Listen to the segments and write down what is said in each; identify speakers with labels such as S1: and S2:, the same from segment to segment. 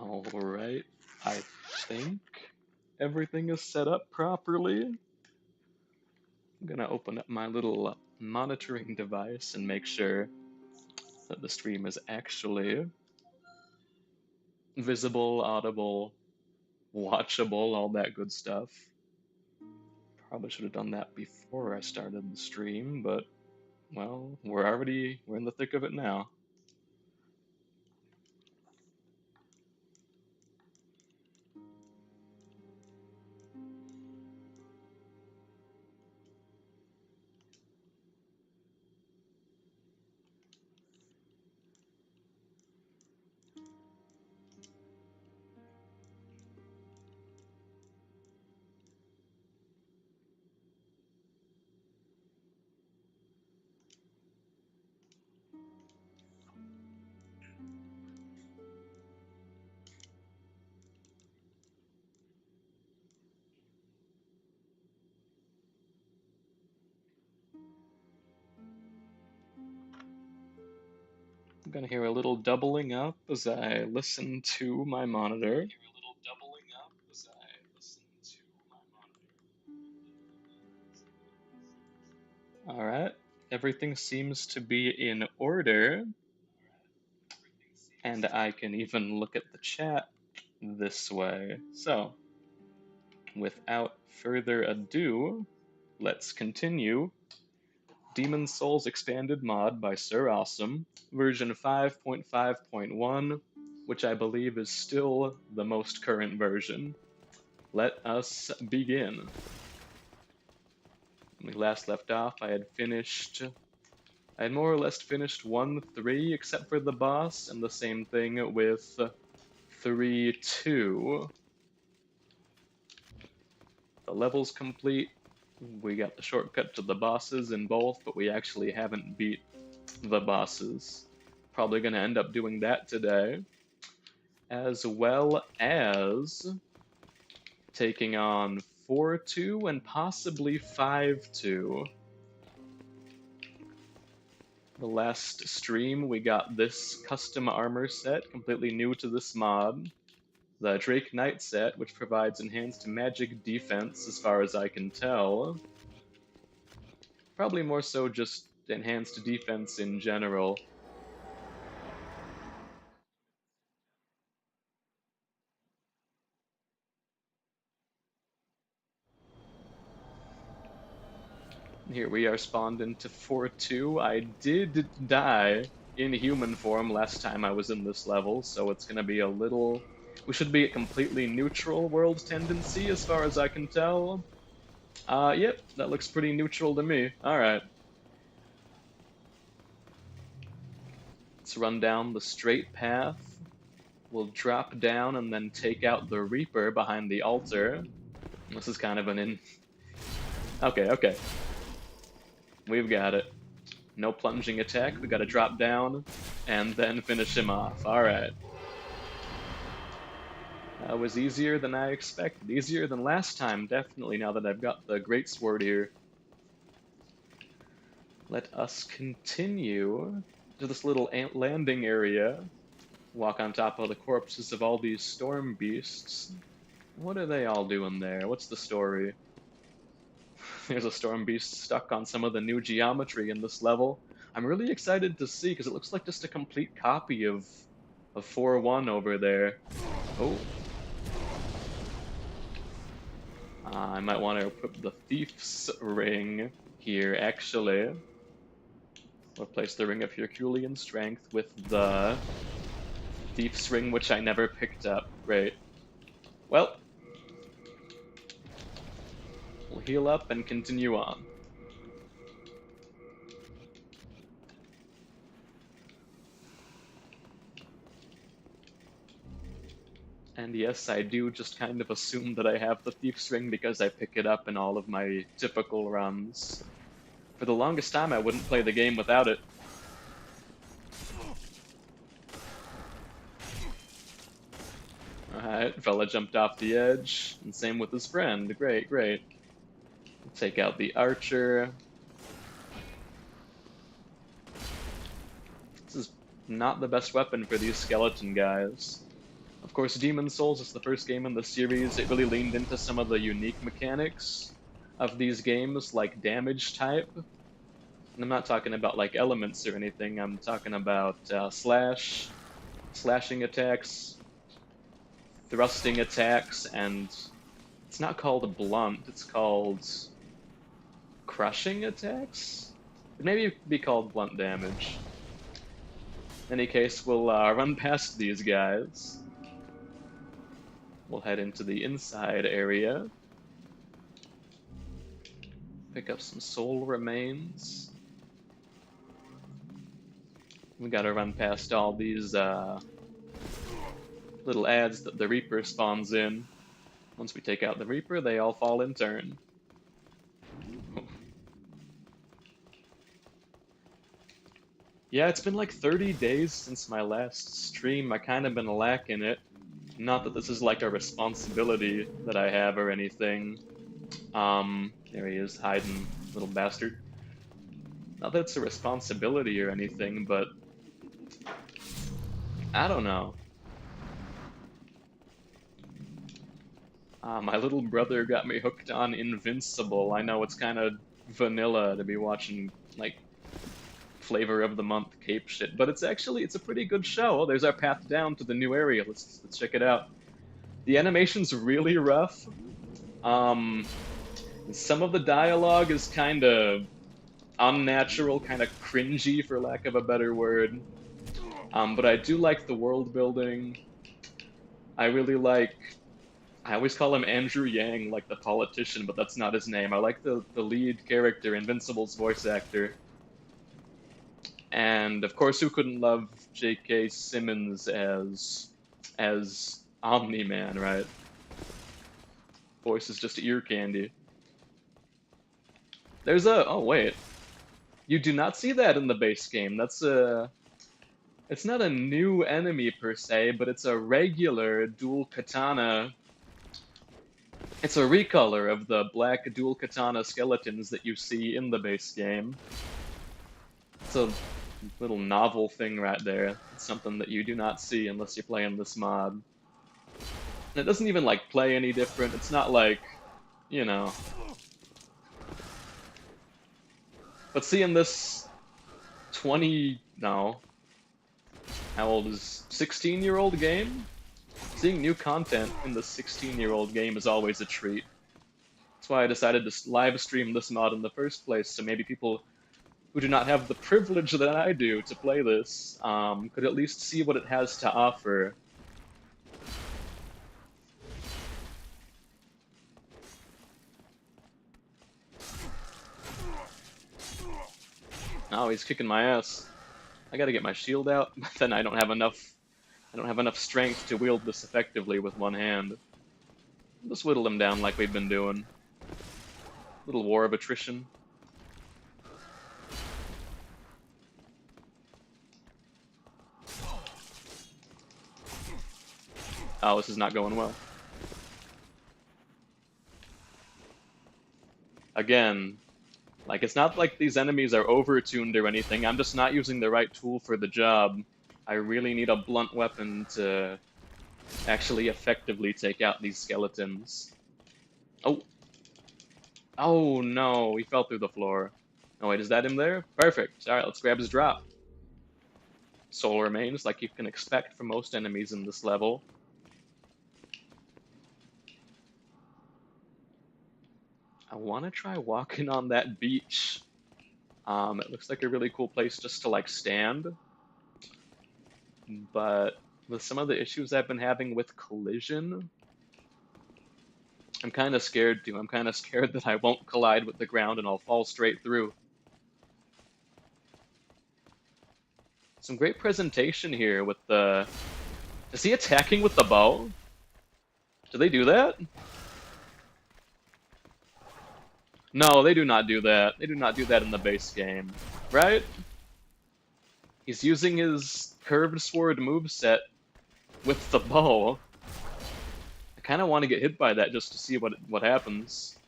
S1: Alright, I think everything is set up properly. I'm gonna open up my little monitoring device and make sure that the stream is actually visible, audible, watchable, all that good stuff. Probably should have done that before I started the stream, but well, we're in the thick of it now. I'm gonna hear a little doubling up as I listen to my monitor. Alright, everything seems to be in order, and I can even look at the chat this way. So, without further ado, let's continue. Demon's Souls Expanded Mod by Sir Awesome, version 5.5.1, which I believe is still the most current version. Let us begin. When we last left off, I had more or less finished 1-3, except for the boss, and the same thing with 3-2. The level's complete. We got the shortcut to the bosses in both, but we actually haven't beat the bosses. Probably gonna end up doing that today, as well as taking on 4-2 and possibly 5-2. The last stream, we got this custom armor set, completely new to this mod. The Drake Knight set, which provides enhanced magic defense as far as I can tell. Probably more so just enhanced defense in general. Here we are spawned into 4-2. I did die in human form last time I was in this level, so it's gonna be a little... We should be at completely neutral world tendency as far as I can tell. Yep, that looks pretty neutral to me. Alright. Let's run down the straight path. We'll drop down and then take out the Reaper behind the altar. This is kind of an Okay. We've got it. No plunging attack, we gotta drop down and then finish him off. Alright. That was easier than I expected. Easier than last time, definitely, now that I've got the Greatsword here. Let us continue to this little landing area. Walk on top of the corpses of all these storm beasts. What are they all doing there? What's the story? There's a storm beast stuck on some of the new geometry in this level. I'm really excited to see, because it looks like just a complete copy of 4-1 over there. Oh. I might want to equip the Thief's Ring here, actually. Replace the Ring of Herculean Strength with the Thief's Ring, which I never picked up. Great. Well, we'll heal up and continue on. And yes, I do just kind of assume that I have the Thief's Ring because I pick it up in all of my typical runs. For the longest time, I wouldn't play the game without it. Alright, fella jumped off the edge, and same with his friend. Great. Take out the archer. This is not the best weapon for these skeleton guys. Of course, Demon Souls is the first game in the series. It really leaned into some of the unique mechanics of these games, like damage type. And I'm not talking about like elements or anything. I'm talking about slashing attacks, thrusting attacks, and it's not called blunt. It's called crushing attacks. It maybe be called blunt damage. In any case, we'll run past these guys. We'll head into the inside area. Pick up some soul remains. We gotta run past all these little ads that the Reaper spawns in. Once we take out the Reaper, they all fall in turn. Yeah, it's been like 30 days since my last stream. I kind of been lacking it. Not that this is like a responsibility that I have or anything. There he is, hiding, little bastard. Not that it's a responsibility or anything, but I don't know. My little brother got me hooked on Invincible. I know it's kind of vanilla to be watching like flavor of the month cape shit, but it's a pretty good show. Oh, there's our path down to the new area. Let's check it out. The animation's really rough. Some of the dialogue is kind of unnatural, kind of cringy, for lack of a better word. But I do like the world building. I really like. I always call him Andrew Yang, like the politician, but that's not his name. I like the lead character, Invincible's voice actor. And of course, who couldn't love J.K. Simmons as Omni-Man, right? Voice is just ear candy. There's a oh wait, you do not see that in the base game. That's a it's not a new enemy per se, but it's a regular dual katana. It's a recolor of the black dual katana skeletons that you see in the base game. It's a little novel thing right there. It's something that you do not see unless you're playing this mod. And it doesn't even like play any different. It's not like, you know. But seeing this 20, no, how old is 16-year-old game? Seeing new content in the 16-year-old game is always a treat. That's why I decided to live stream this mod in the first place, so maybe people who do not have the privilege that I do to play this could at least see what it has to offer. Oh, he's kicking my ass. I gotta get my shield out, but then I don't have enough strength to wield this effectively with one hand. Just whittle him down like we've been doing. Little war of attrition. Oh, this is not going well. Again, like it's not like these enemies are over-tuned or anything. I'm just not using the right tool for the job. I really need a blunt weapon to actually effectively take out these skeletons. Oh. Oh no, he fell through the floor. Oh wait, is that him there? Perfect. Alright, let's grab his drop. Soul remains, like you can expect from most enemies in this level. I want to try walking on that beach. It looks like a really cool place just to like stand. But with some of the issues I've been having with collision, I'm kind of scared too. I'm kind of scared that I won't collide with the ground and I'll fall straight through. Some great presentation here with the... Is he attacking with the bow? Do they do that? No, they do not do that. They do not do that in the base game, right? He's using his curved sword moveset with the bow. I kind of want to get hit by that just to see what happens.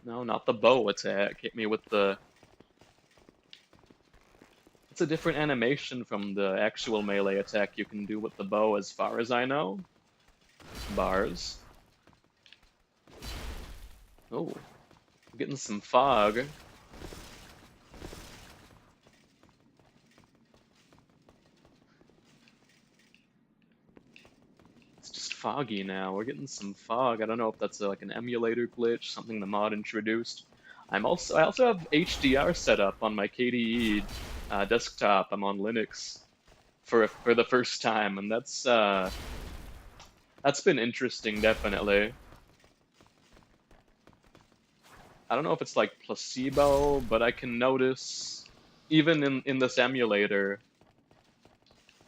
S1: No, not the bow attack. Hit me with the... It's a different animation from the actual melee attack you can do with the bow, as far as I know. Bars. Oh, I'm getting some fog. It's just foggy now. We're getting some fog. I don't know if that's like an emulator glitch, something the mod introduced. I also have HDR set up on my KDE desktop. I'm on Linux for the first time, and that's been interesting, definitely. I don't know if it's like placebo, but I can notice, even in this emulator,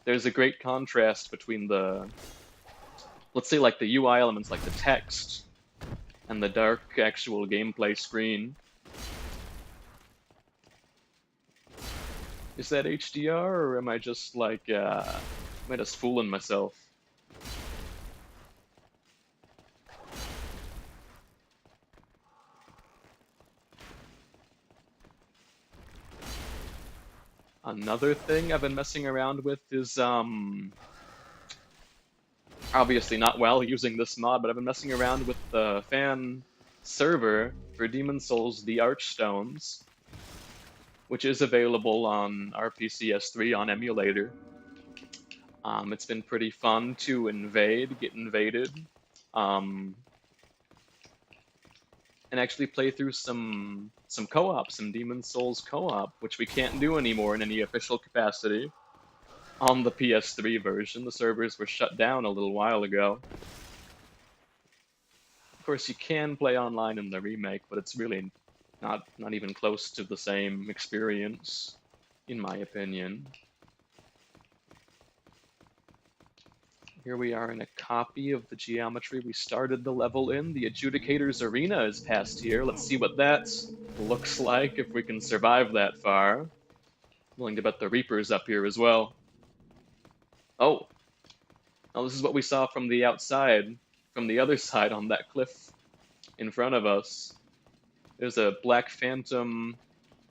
S1: there's a great contrast between the, let's say like the UI elements, like the text, and the dark actual gameplay screen. Is that HDR, or am I just like, am I just fooling myself? Another thing I've been messing around with is, obviously not while using this mod, but I've been messing around with the fan server for Demon's Souls: The Archstones, which is available on RPCS3 on emulator. It's been pretty fun to get invaded, and actually play through some co-op, some Demon's Souls co-op, which we can't do anymore in any official capacity on the PS3 version. The servers were shut down a little while ago. Of course, you can play online in the remake, but it's really not even close to the same experience, in my opinion. Here we are in a copy of the geometry we started the level in. The Adjudicator's Arena is past here. Let's see what that looks like, if we can survive that far. Willing to bet the Reaper's up here as well. Oh! Oh, this is what we saw from the outside, from the other side on that cliff in front of us. There's a Black Phantom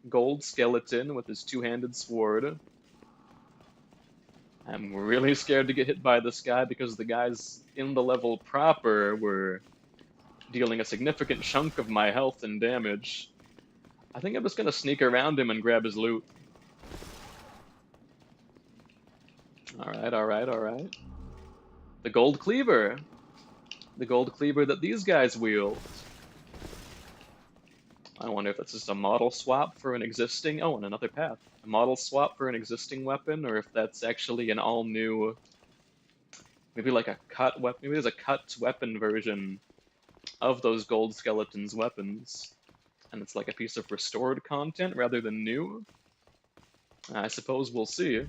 S1: gold skeleton with his two-handed sword. I'm really scared to get hit by this guy because the guys in the level proper were dealing a significant chunk of my health and damage. I think I'm just gonna sneak around him and grab his loot. Alright, alright, alright. The Gold Cleaver! The Gold Cleaver that these guys wield. I wonder if that's just a model swap for an existing... Oh, and another path. A model swap for an existing weapon, or if that's actually an all-new... Maybe like a cut weapon... Maybe there's a cut weapon version of those gold skeletons' weapons. And it's like a piece of restored content rather than new. I suppose we'll see.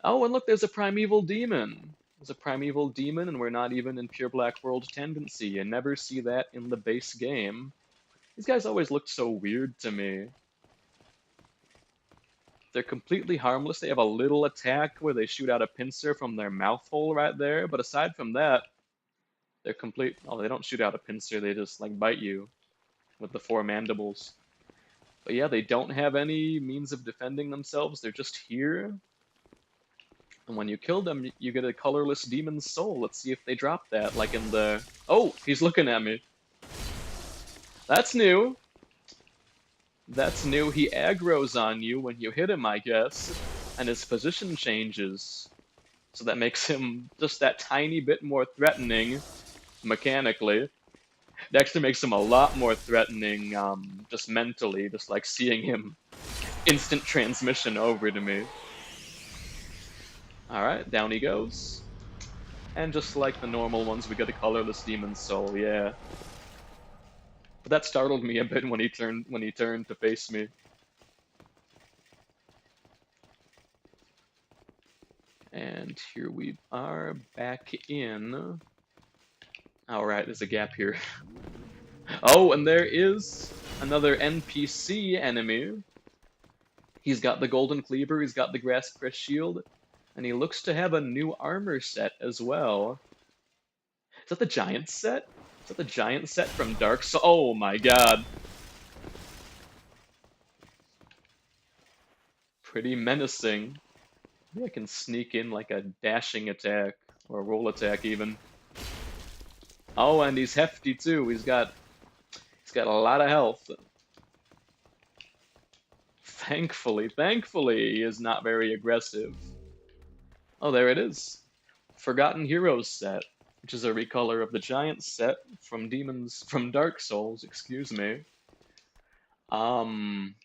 S1: Oh, and look, there's a primeval demon! There's a primeval demon, and we're not even in Pure Black World Tendency. You never see that in the base game. These guys always looked so weird to me. They're completely harmless. They have a little attack where they shoot out a pincer from their mouth hole right there, but aside from that, they're complete... Oh, they don't shoot out a pincer, they just, like, bite you with the 4 mandibles. But yeah, they don't have any means of defending themselves. They're just here. And when you kill them, you get a colorless demon's soul. Let's see if they drop that, like in the... Oh, he's looking at me. That's new. That's new. He aggroes on you when you hit him, I guess. And his position changes. So that makes him just that tiny bit more threatening, mechanically. It actually makes him a lot more threatening, just mentally, just like seeing him instant transmission over to me. Alright, down he goes. And just like the normal ones, we get a colorless demon's soul, yeah. But that startled me a bit when he turned to face me. And here we are back in. Alright, there's a gap here. Oh, and there is another NPC enemy. He's got the Golden Cleaver, he's got the Grasp Press Shield, and he looks to have a new armor set as well. Is that the Giant set? Is that the Giant set from Dark Souls? Oh my god. pretty menacing. Maybe I can sneak in like a dashing attack or a roll attack even. Oh, and he's hefty too. He's got a lot of health. Thankfully, he is not very aggressive. Oh, there it is. Forgotten Heroes set, which is a recolor of the Giant set from Dark Souls, excuse me. Um,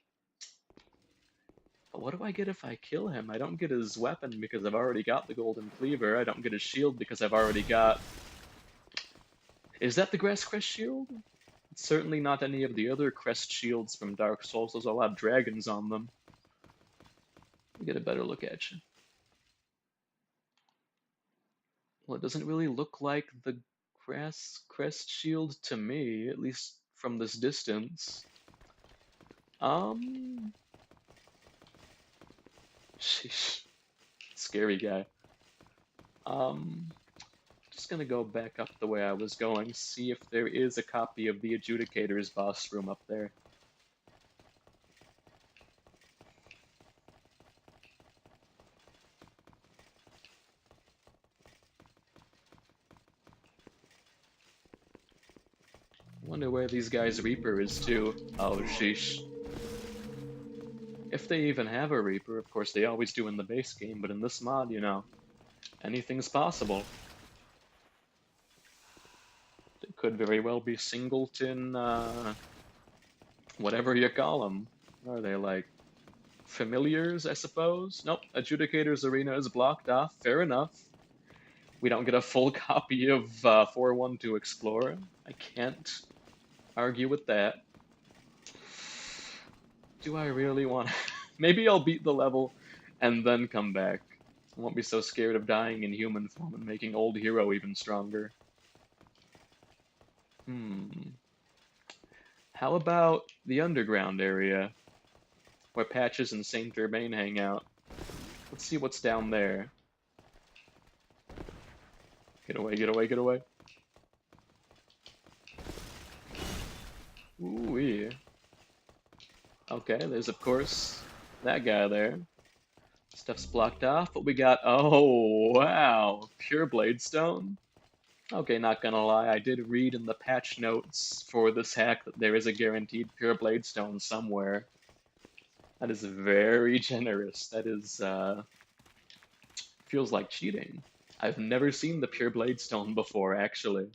S1: what do I get if I kill him? I don't get his weapon because I've already got the Golden Cleaver. I don't get his shield because I've already got... Is that the Grass Crest shield? It's certainly not any of the other crest shields from Dark Souls. Those all have dragons on them. Let me get a better look at you. Well, it doesn't really look like the Grass Crest shield to me, at least from this distance. Sheesh. Scary guy. Just gonna go back up the way I was going, see if there is a copy of the Adjudicator's boss room up there. Wonder where these guys' Reaper is too. Oh, sheesh. If they even have a Reaper, of course they always do in the base game, but in this mod, you know, anything's possible. It could very well be Singleton, whatever you call them. Are they like familiars, I suppose? Nope, Adjudicator's arena is blocked off, fair enough. We don't get a full copy of 4.1 to explore. I can't argue with that. Do I really want to? Maybe I'll beat the level and then come back. I won't be so scared of dying in human form and making old hero even stronger. How about the underground area where Patches and Saint Germain hang out? Let's see what's down there. Get away, get away, get away. Ooh-wee. Okay, there's of course that guy there. Stuff's blocked off, but we got, oh wow, pure Bladestone. Okay, not gonna lie, I did read in the patch notes for this hack that there is a guaranteed pure Bladestone somewhere. That is very generous. That is, feels like cheating. I've never seen the pure Bladestone before, actually.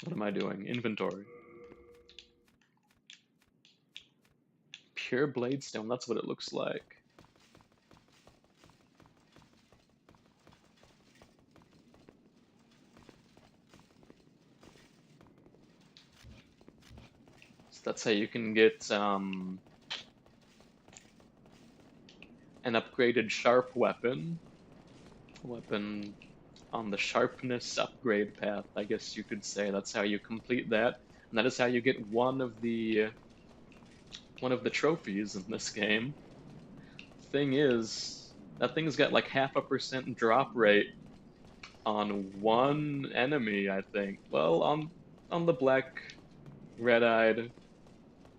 S1: What am I doing? Inventory. Pure Bladestone, that's what it looks like. So that's how you can get an upgraded sharp weapon. Weapon on the sharpness upgrade path, I guess you could say. That's how you complete that. And that is how you get one of the trophies in this game. Thing is, that thing's got like 0.5% drop rate on one enemy, I think. Well, on the black, red-eyed,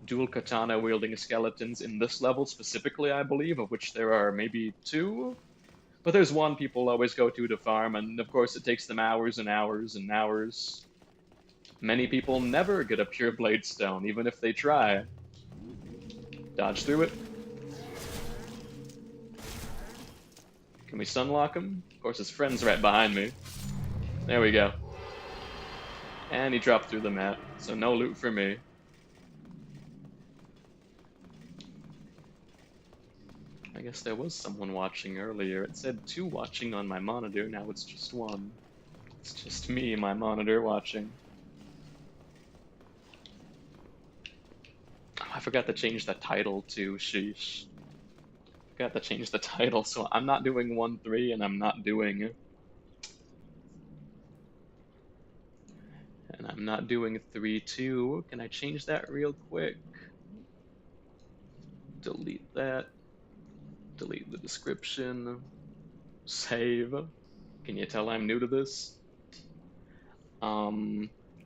S1: dual katana wielding skeletons in this level specifically, I believe, of which there are maybe 2. But there's one people always go to farm, and of course it takes them hours and hours and hours. Many people never get a pure Bladestone, even if they try. Dodge through it. Can we stunlock him? Of course his friend's right behind me. There we go. And he dropped through the map, so no loot for me. I guess there was someone watching earlier. It said 2 watching on my monitor, now it's just 1. It's just me, my monitor, watching. Oh, I forgot to change the title too, sheesh. Forgot to change the title, so I'm not doing 1.3 and I'm not doing... And I'm not doing 3.2. Can I change that real quick? Delete that. Delete the description. Save. Can you tell I'm new to this?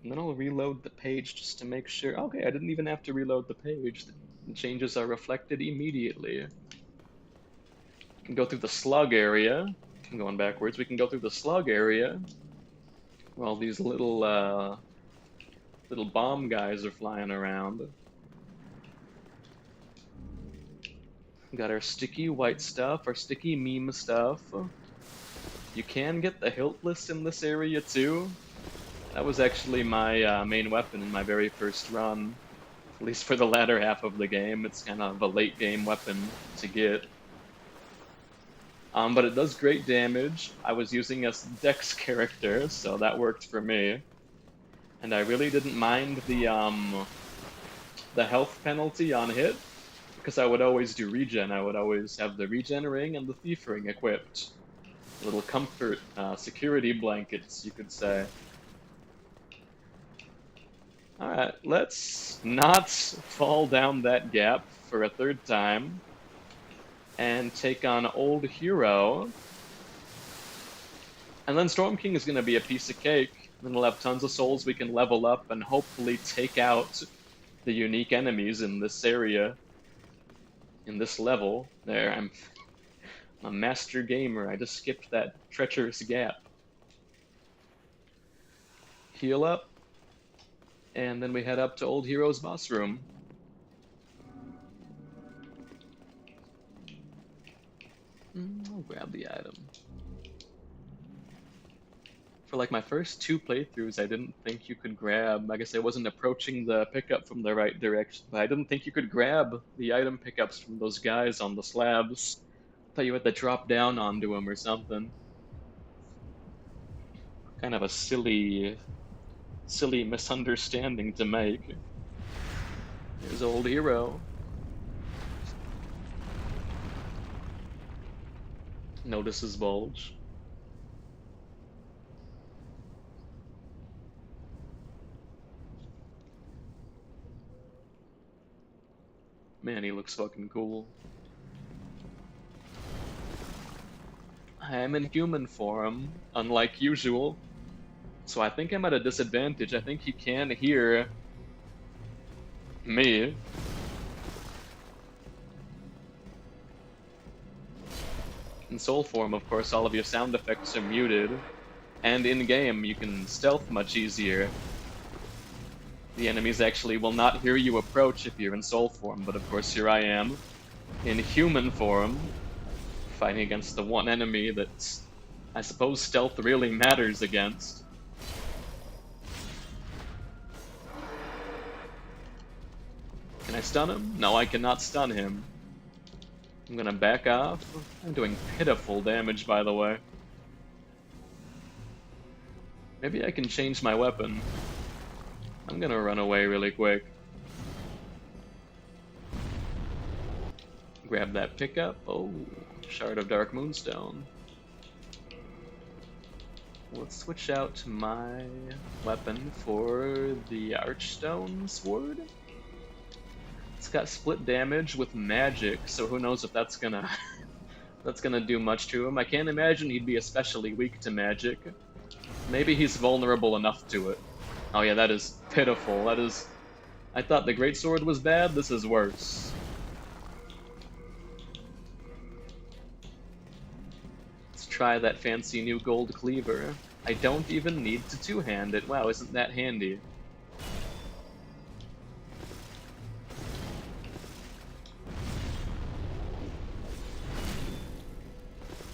S1: And then I'll reload the page just to make sure. Okay, I didn't even have to reload the page. The changes are reflected immediately. We can go through the slug area. I'm going backwards. We can go through the slug area. While these little bomb guys are flying around. We got our sticky white stuff, our sticky meme stuff. You can get the Hiltless in this area too. That was actually my main weapon in my very first run. At least for the latter half of the game. It's kind of a late game weapon to get. But it does great damage. I was using a Dex character, so that worked for me. And I really didn't mind the health penalty on hit, because I would always do regen. I would always have the regen ring and the thief ring equipped. Little comfort, security blankets, you could say. Alright, let's not fall down that gap for a third time and take on Old Hero. And then Storm King is going to be a piece of cake. Then we'll have tons of souls we can level up and hopefully take out the unique enemies in this area. In this level. There, I'm a master gamer. I just skipped that treacherous gap. Heal up. And then we head up to Old Hero's boss room. I'll grab the item. For like my first 2 playthroughs, I didn't think you could grab. I guess I wasn't approaching the pickup from the right direction, but I didn't think you could grab the item pickups from those guys on the slabs. I thought you had to drop down onto them or something. Kind of a silly misunderstanding to make. Here's Old Hero. Notices bulge. Man, he looks fucking cool. I am in human form, unlike usual. So I think I'm at a disadvantage. I think he can hear me. In soul form, of course, all of your sound effects are muted. And in-game, you can stealth much easier. The enemies actually will not hear you approach if you're in soul form, but of course here I am, in human form, fighting against the one enemy that I suppose stealth really matters against. Can I stun him? No, I cannot stun him. I'm gonna back off. I'm doing pitiful damage, by the way. Maybe I can change my weapon. I'm gonna run away really quick. Grab that pickup. Oh, Shard of Dark Moonstone. Let's switch out my weapon for the Archstone Sword. It's got split damage with magic, so who knows if that's gonna do much to him. I can't imagine he'd be especially weak to magic. Maybe he's vulnerable enough to it. Oh yeah, that is pitiful. That is... I thought the Greatsword was bad, this is worse. Let's try that fancy new gold cleaver. I don't even need to two-hand it. Wow, isn't that handy?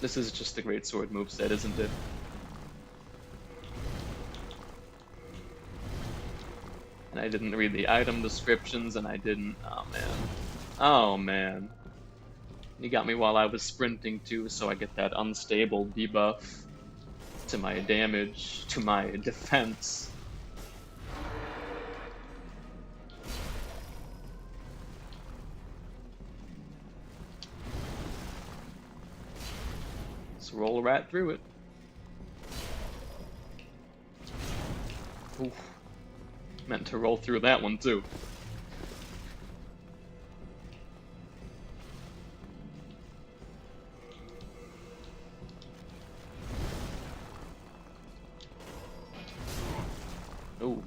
S1: This is just the Greatsword moveset, isn't it? And I didn't read the item descriptions, and I didn't... Oh, man. Oh, man. He got me while I was sprinting, too, so I get that unstable debuff to my damage, to my defense. Let's roll right through it. Oof. Meant to roll through that one too. Ooh,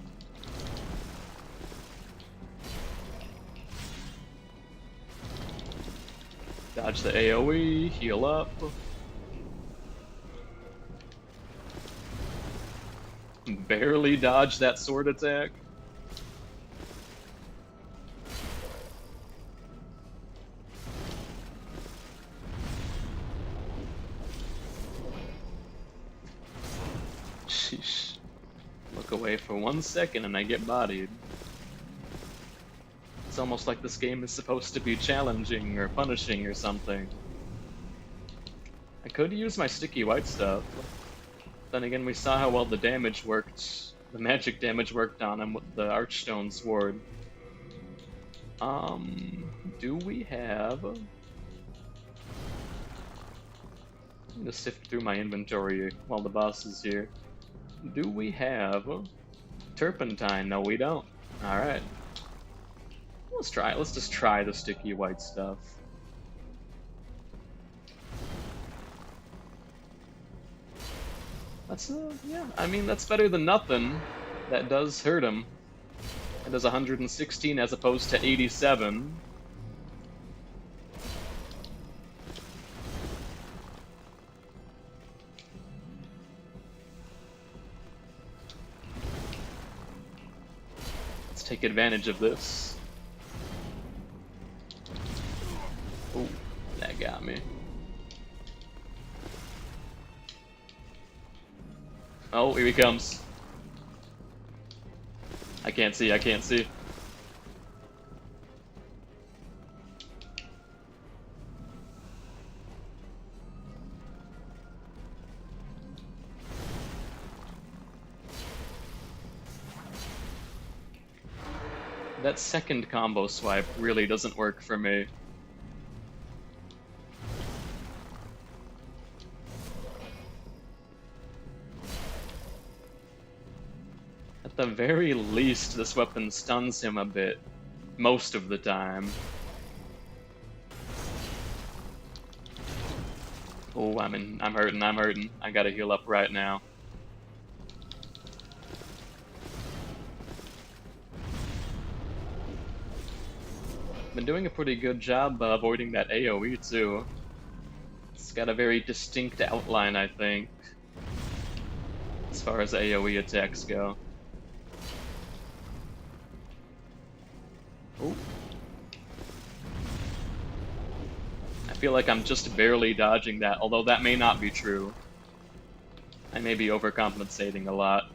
S1: Dodge the AoE, heal up. Barely dodge that sword attack. Sheesh. Look away for 1 second and I get bodied. It's almost like this game is supposed to be challenging or punishing or something. I could use my sticky white stuff. Then again, we saw how well the damage worked, the magic damage worked on him with the Archstone Sword. Do we have... I'm gonna sift through my inventory while the boss is here. Do we have Turpentine? No, we don't. Alright. Let's try it. Let's just try the sticky white stuff. That's, yeah, I mean, that's better than nothing. That does hurt him. It does 116 as opposed to 87. Let's take advantage of this. Ooh, that got me. Oh, here he comes. I can't see, I can't see. That second combo swipe really doesn't work for me. At the very least, this weapon stuns him a bit, most of the time. Oh, I'm hurting, I'm hurting. I gotta heal up right now. Been doing a pretty good job avoiding that AoE too. It's got a very distinct outline, I think, as far as AoE attacks go. Ooh. I feel like I'm just barely dodging that, although that may not be true. I may be overcompensating a lot.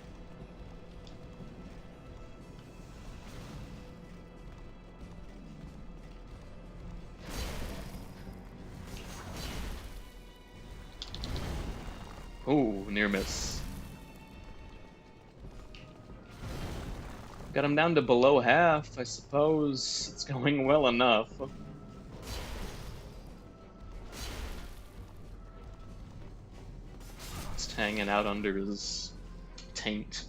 S1: Ooh, near miss. Got him down to below half. I suppose it's going well enough. Just hanging out under his taint.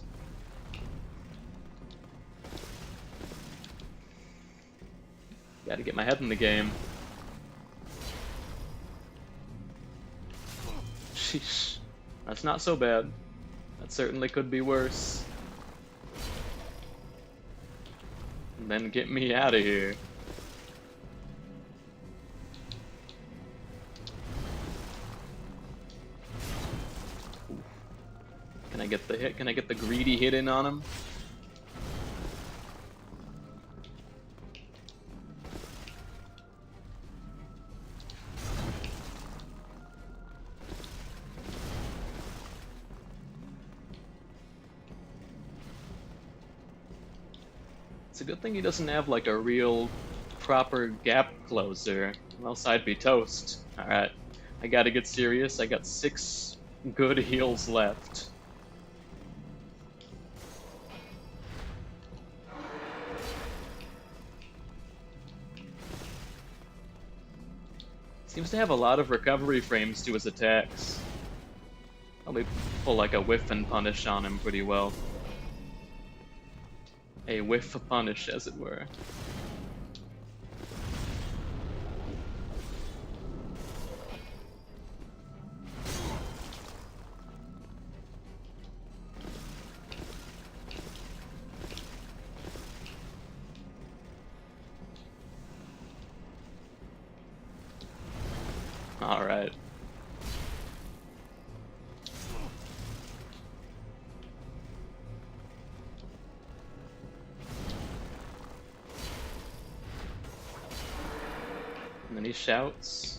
S1: Gotta get my head in the game. Sheesh. That's not so bad. That certainly could be worse. And then get me out of here. Oof. Can I get the hit? Can I get the greedy hit in on him? It's a good thing he doesn't have like a real proper gap closer, or else I'd be toast. Alright, I gotta get serious. I got 6 good heals left. Seems to have a lot of recovery frames to his attacks. Probably pull like a whiff and punish on him pretty well. A whiff punish, as it were. Alright. And then he shouts.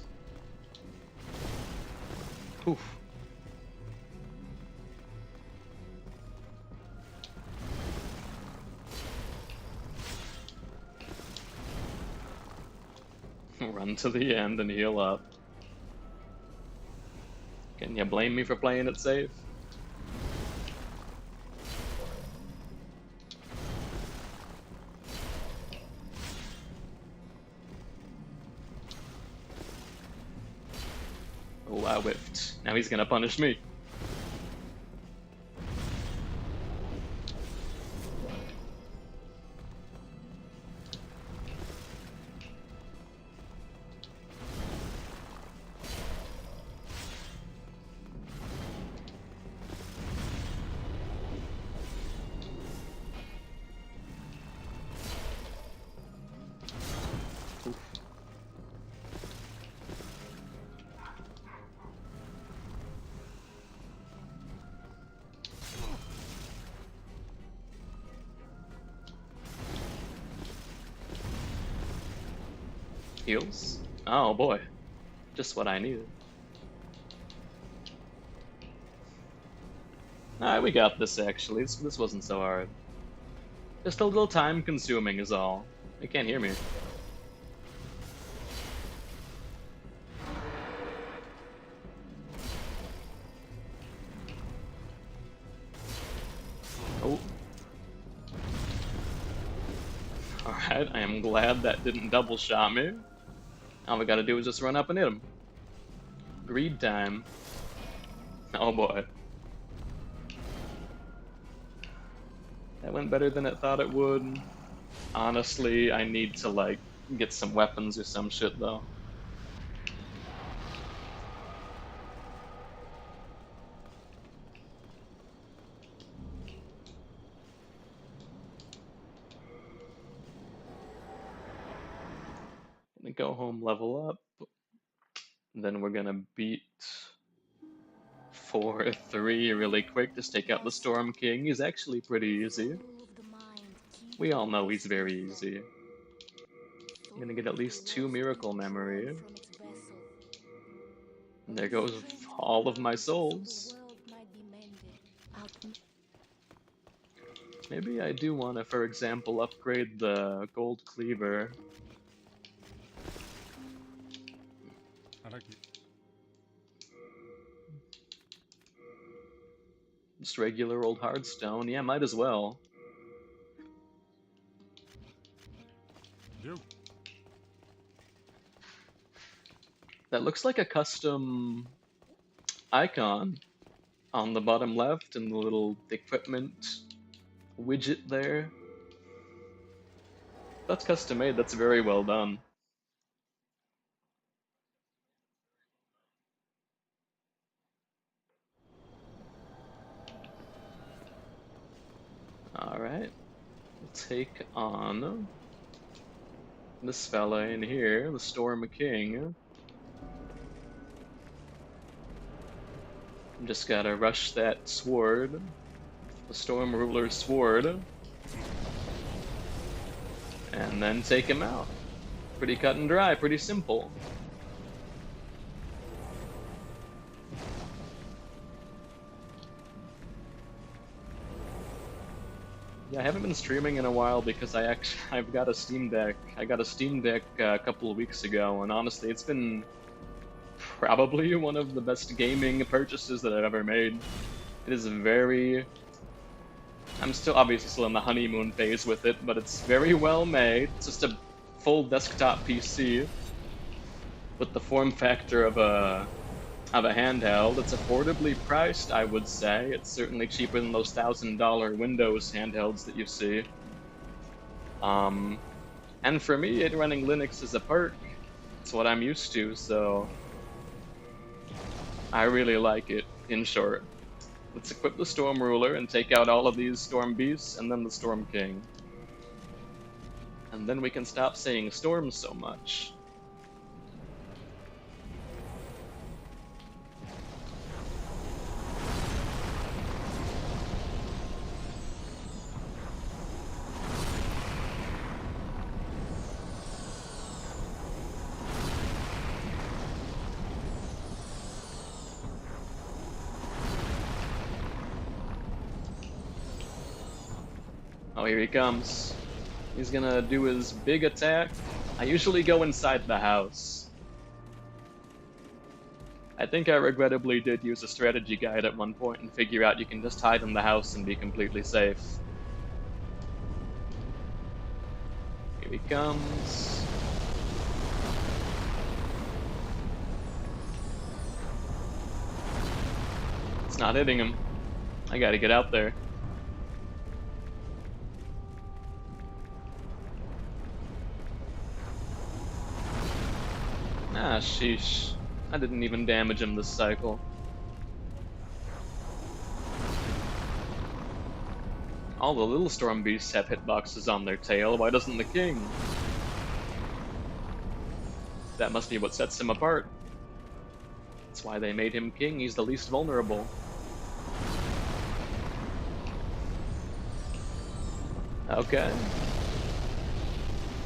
S1: Poof. Run to the end and heal up. Can you blame me for playing it safe? Oh, I whiffed. Now he's gonna punish me. Oof. Heals? Oh boy. Just what I needed. Alright, we got this actually. This wasn't so hard. Just a little time consuming is all. They can't hear me. Oh. Alright, I am glad that didn't double shot me. All we gotta do is just run up and hit him. Greed time. Oh boy. That went better than it thought it would. Honestly, I need to, like, get some weapons or some shit, though. Gonna go home, level up. Then we're gonna beat 4-3 really quick. Just take out the Storm King. He's actually pretty easy. We all know he's very easy. I'm gonna get at least 2 Miracle Memory. And there goes all of my souls. Maybe I do want to, for example, upgrade the Gold Cleaver.
S2: I like it.
S1: Just regular old Hardstone. Yeah, might as well.
S2: Yo.
S1: That looks like a custom icon on the bottom left and the little equipment widget there. That's custom made. That's very well done. Alright. We'll take on this fella in here, the Storm King. Just gotta rush that sword. The Storm Ruler's sword. And then take him out. Pretty cut and dry, pretty simple. Yeah, I haven't been streaming in a while because I've got a Steam Deck. I got a Steam Deck a couple of weeks ago, and honestly, it's been probably one of the best gaming purchases that I've ever made. It is very... I'm obviously still in the honeymoon phase with it, but it's very well made. It's just a full desktop PC with the form factor of a handheld. It's affordably priced, I would say. It's certainly cheaper than those $1,000 Windows handhelds that you see. And for me, it running Linux is a perk. It's what I'm used to, so I really like it, in short. Let's equip the Storm Ruler and take out all of these Storm Beasts and then the Storm King. And then we can stop saying storms so much. Oh, here he comes. He's gonna do his big attack. I usually go inside the house. I think I regrettably did use a strategy guide at one point and figure out you can just hide in the house and be completely safe. Here he comes. It's not hitting him. I gotta get out there. Ah, sheesh. I didn't even damage him this cycle. All the little storm beasts have hitboxes on their tail, why doesn't the king? That must be what sets him apart. That's why they made him king, he's the least vulnerable. Okay.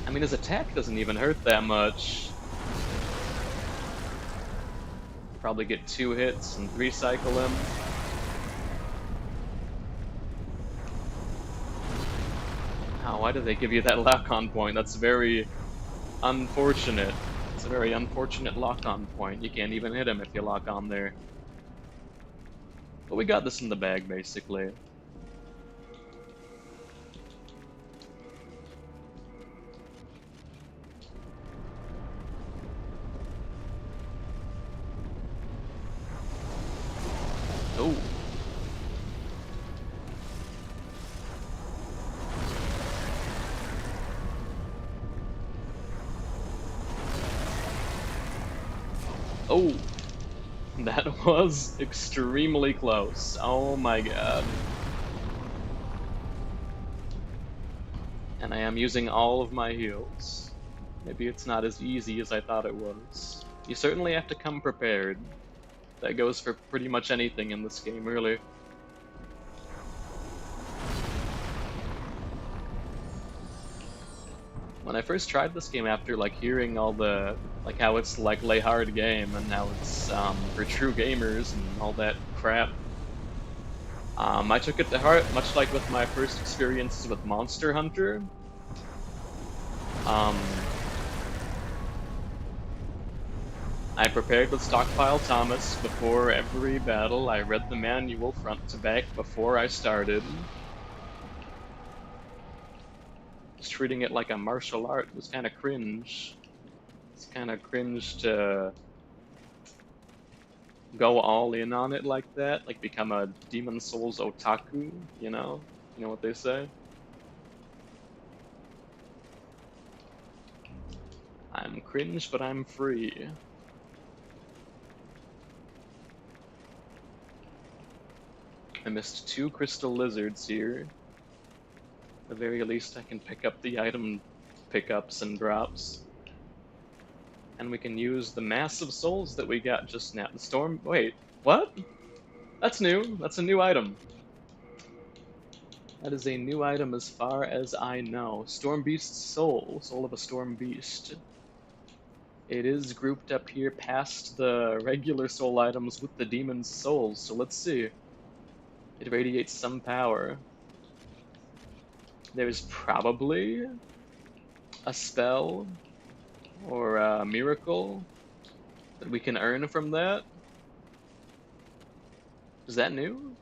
S1: I mean, his attack doesn't even hurt that much. Probably get 2 hits and 3 cycle him. Oh, why did they give you that lock-on point? That's very unfortunate. It's a very unfortunate lock-on point. You can't even hit him if you lock on there. But we got this in the bag, basically. Oh. Oh. That was extremely close. Oh my god. And I am using all of my heals. Maybe it's not as easy as I thought it was. You certainly have to come prepared. That goes for pretty much anything in this game, really. When I first tried this game after like hearing all the like how it's like lay hard game and how it's for true gamers and all that crap, I took it to heart, much like with my first experiences with Monster Hunter. I prepared with Stockpile Thomas before every battle. I read the manual front to back before I started. Just treating it like a martial art was kind of cringe. It's kind of cringe to go all in on it like that, like become a Demon Souls otaku, you know? You know what they say? I'm cringe, but I'm free. I missed 2 crystal lizards here. At the very least, I can pick up the item pickups and drops. And we can use the massive souls that we got just now. The storm. Wait, what? That's new. That's a new item. That is a new item as far as I know. Storm Beast's soul. Soul of a Storm Beast. It is grouped up here past the regular soul items with the demon's souls, so let's see. It radiates some power. There's probably a spell or a miracle that we can earn from that. Is that new?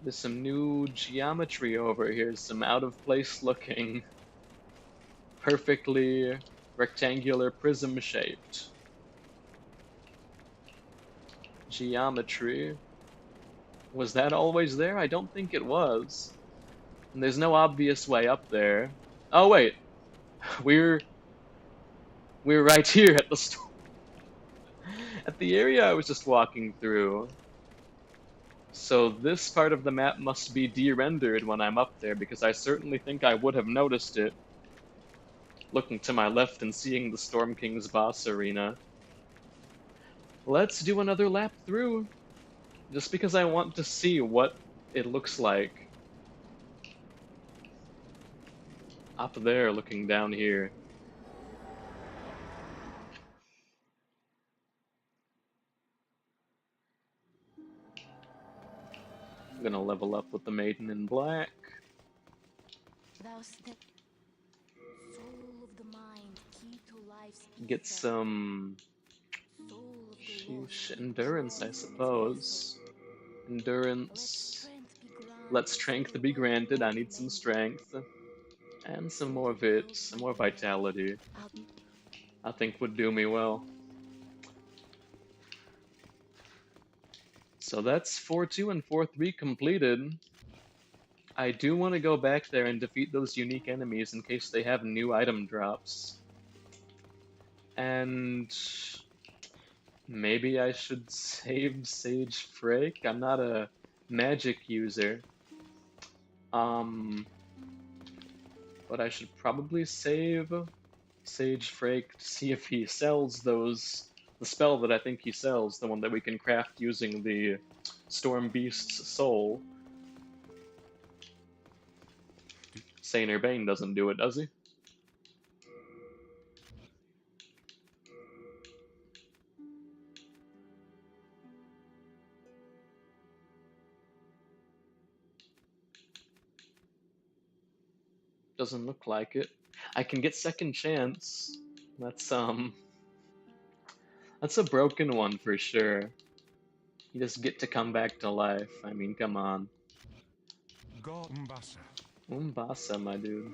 S1: There's some new geometry over here, some out of place looking, perfectly rectangular prism shaped geometry. Was that always there? I don't think it was. And there's no obvious way up there. Oh wait, we're right here at the at the area I was just walking through. So this part of the map must be de-rendered when I'm up there, because I certainly think I would have noticed it looking to my left and seeing the Storm King's boss arena. Let's do another lap through, just because I want to see what it looks like. Up there, looking down here. I'm gonna level up with the Maiden in Black.
S3: Thou step, soul of the mind, key to life's
S1: Get
S3: ether,
S1: some
S3: soul of the lost, be
S1: endurance, I
S3: drawn from its
S1: suppose.
S3: vessel. Let
S1: Endurance.
S3: strength be
S1: Let
S3: granted,
S1: strength
S3: soul
S1: be
S3: well
S1: granted. I need some
S3: recommended,
S1: strength. And some
S3: so
S1: more
S3: the world
S1: some
S3: may
S1: more
S3: bear
S1: vitality.
S3: out.
S1: I think would do me well. So that's 4-2 and 4-3 completed. I do want to go back there and defeat those unique enemies in case they have new item drops. And maybe I should save Sage Frake. I'm not a magic user. But I should probably save Sage Frake to see if he sells the spell that I think he sells, the one that we can craft using the Storm Beast's soul. Saint Urbane doesn't do it, does he? Doesn't look like it. I can get second chance. That's that's a broken one for sure. You just get to come back to life. I mean, come on.
S2: Go Umbasa.
S1: Umbasa, my dude.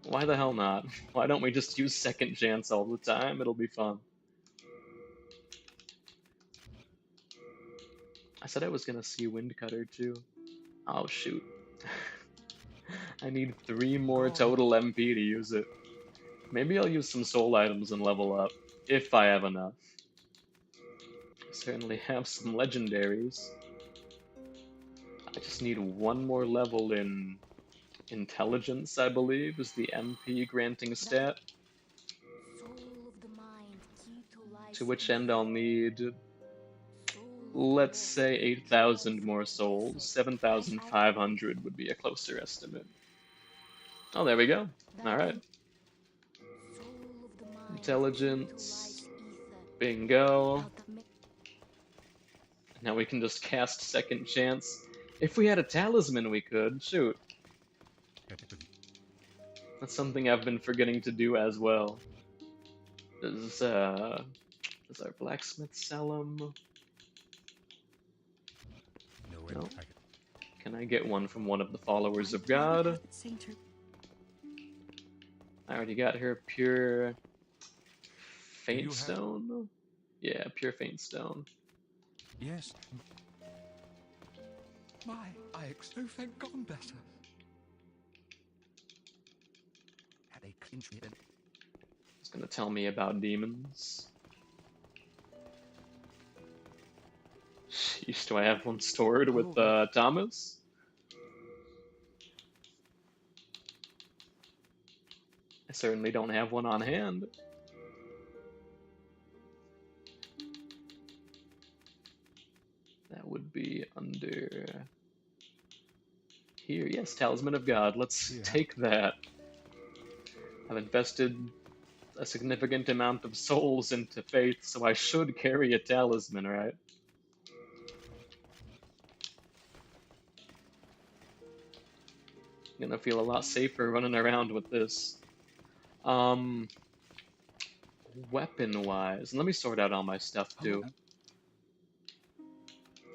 S1: Why the hell not? Why don't we just use second chance all the time? It'll be fun. I said I was gonna see Windcutter too. Oh shoot. I need 3 more total MP to use it. Maybe I'll use some soul items and level up, if I have enough. I certainly have some legendaries. I just need 1 more level in intelligence, I believe, is the MP granting stat.
S3: Soul of the mind, key to life's
S1: To which end
S3: ether,
S1: I'll need,
S3: soul of the
S1: let's
S3: lost,
S1: say,
S3: be
S1: 8,000
S3: drawn
S1: more
S3: from its
S1: souls.
S3: vessel.
S1: 7,500 would be a closer estimate. Oh, there we go. Alright.
S3: Soul of the mind, key to
S1: Intelligence.
S3: life's ether,
S1: Bingo.
S3: out the
S1: Now we can just cast Second Chance. If we had a talisman, we could. Shoot. That's something I've been forgetting to do as well. Does our blacksmith sell them? No. Can I get one from one of the followers of God? I already got her pure faint stone. Yeah, pure faint stone.
S2: Yes.
S4: My, I so thank God better. Had a clinch with it.
S1: It's gonna tell me about demons. Sheesh, do I have one stored with Thomas? I certainly don't have one on hand. That would be under here. Yes, Talisman of God. Let's take that. I've invested a significant amount of souls into Faith, so I should carry a talisman, right? I'm gonna feel a lot safer running around with this. Weapon-wise, let me sort out all my stuff too.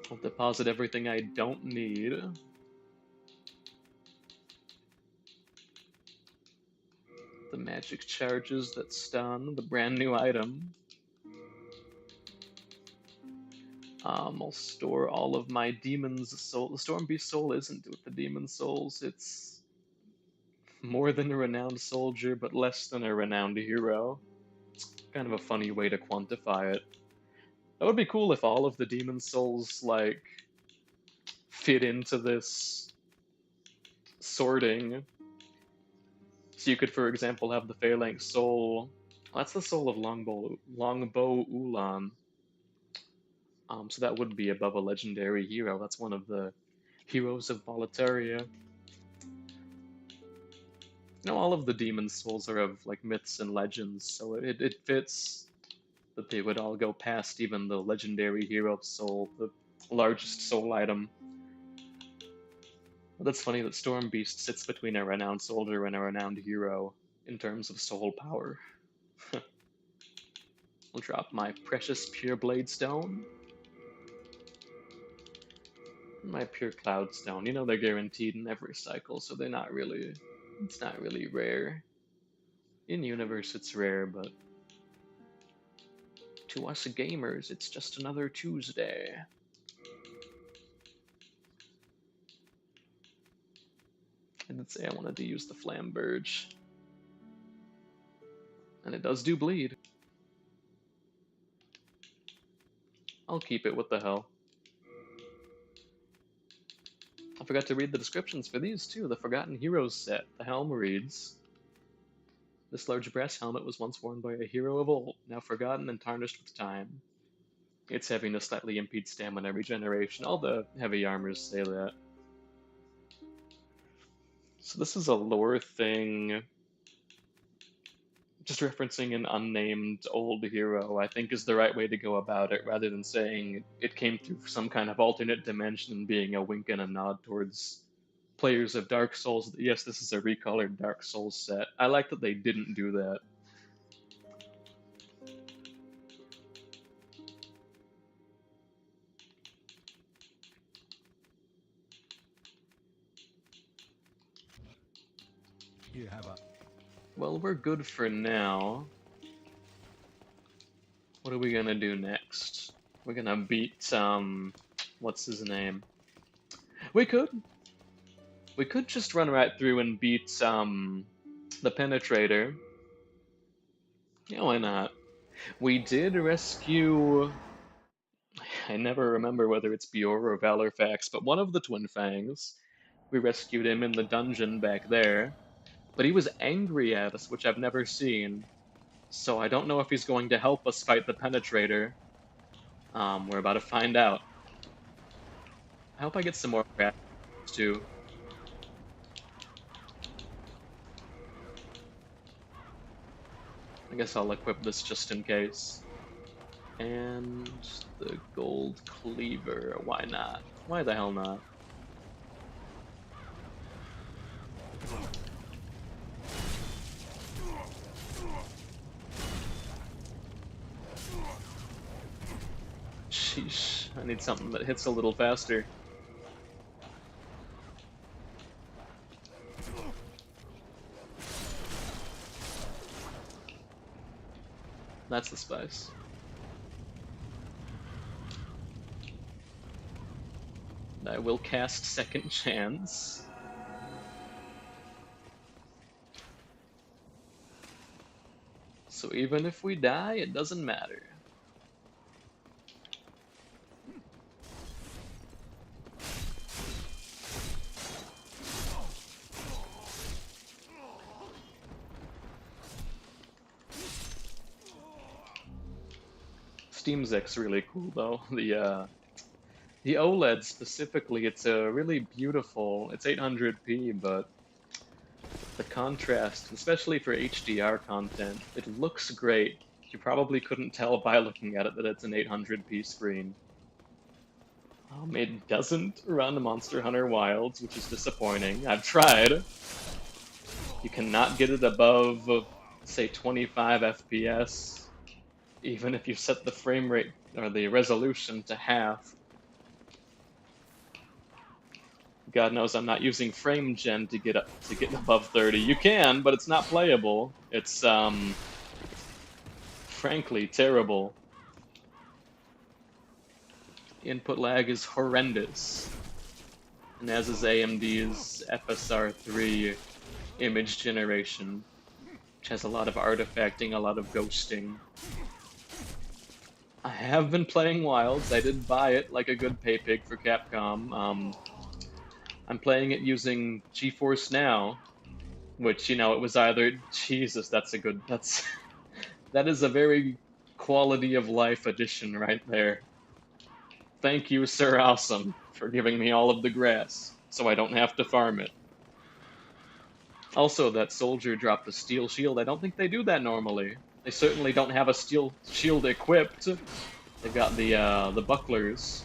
S1: I'll deposit everything I don't need. The magic charges that stun, the brand new item. I'll store all of my demon's soul. The Storm Beast soul isn't with the demon souls. It's more than a renowned soldier, but less than a renowned hero. It's kind of a funny way to quantify it. That would be cool if all of the demon souls, like, fit into this sorting. So you could, for example, have the Phalanx soul. Well, that's the soul of Longbow Ulan. So that would be above a legendary hero. That's one of the heroes of Boletaria. You know, all of the demon souls are of like myths and legends, so it fits that they would all go past even the legendary hero soul, the largest soul item. Well, that's funny that Stormbeast sits between a renowned soldier and a renowned hero in terms of soul power. I'll drop my precious pure blade stone. My pure cloud stone. You know they're guaranteed in every cycle, so they're not really. It's not really rare. In universe, it's rare, but to us gamers, it's just another Tuesday. I did say I wanted to use the Flamberge. And it does do bleed. I'll keep it, what the hell. I forgot to read the descriptions for these too. The Forgotten Heroes set. The helm reads, this large brass helmet was once worn by a hero of old, now forgotten and tarnished with time. Its heaviness slightly impedes stamina regeneration. All the heavy armors say that. So this is a lore thing. Just referencing an unnamed old hero, I think is the right way to go about it, rather than saying it came through some kind of alternate dimension and being a wink and a nod towards players of Dark Souls. Yes, this is a recolored Dark Souls set. I like that they didn't do that.
S2: You have a...
S1: Well, we're good for now. What are we gonna do next? We're gonna beat, what's his name? We could just run right through and beat, the Penetrator. Yeah, why not? We did rescue... I never remember whether it's Bior or Valorfax, but one of the Twin Fangs. We rescued him in the dungeon back there. But he was angry at us, which I've never seen. So I don't know if he's going to help us fight the Penetrator. We're about to find out. I hope I get some more crap too. I guess I'll equip this just in case. And the gold cleaver, why not? Why the hell not? Sheesh, I need something that hits a little faster. That's the spice. I will cast Second Chance. So even if we die, it doesn't matter. Steam Deck's really cool though. The OLED specifically, it's a really beautiful. It's 800p, but the contrast, especially for HDR content, it looks great. You probably couldn't tell by looking at it that it's an 800p screen. It doesn't run Monster Hunter Wilds, which is disappointing. I've tried. You cannot get it above, say, 25 FPS. Even if you set the frame rate or the resolution to half. God knows I'm not using frame gen to get above 30. You can, but it's not playable. It's frankly terrible. Input lag is horrendous. And as is AMD's FSR3 image generation, which has a lot of artifacting, a lot of ghosting. I have been playing Wilds. I did buy it like a good pay pig for Capcom. I'm playing it using GeForce Now, which, you know, it was either... Jesus, that is a very quality of life edition right there. Thank you, Sir Awesome, for giving me all of the grass, so I don't have to farm it. Also, that soldier dropped a steel shield. I don't think they do that normally. They certainly don't have a steel shield equipped. They've got the bucklers.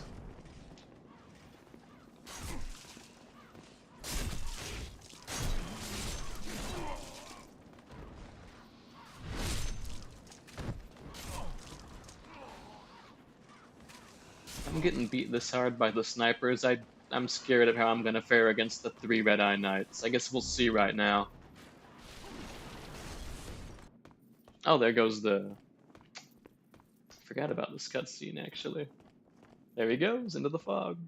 S1: I'm getting beat this hard by the snipers. I'm scared of how I'm gonna fare against the 3 Red-Eye Knights. I guess we'll see right now. Oh, there goes the... Forgot about this cutscene, actually. There he goes, into the fog.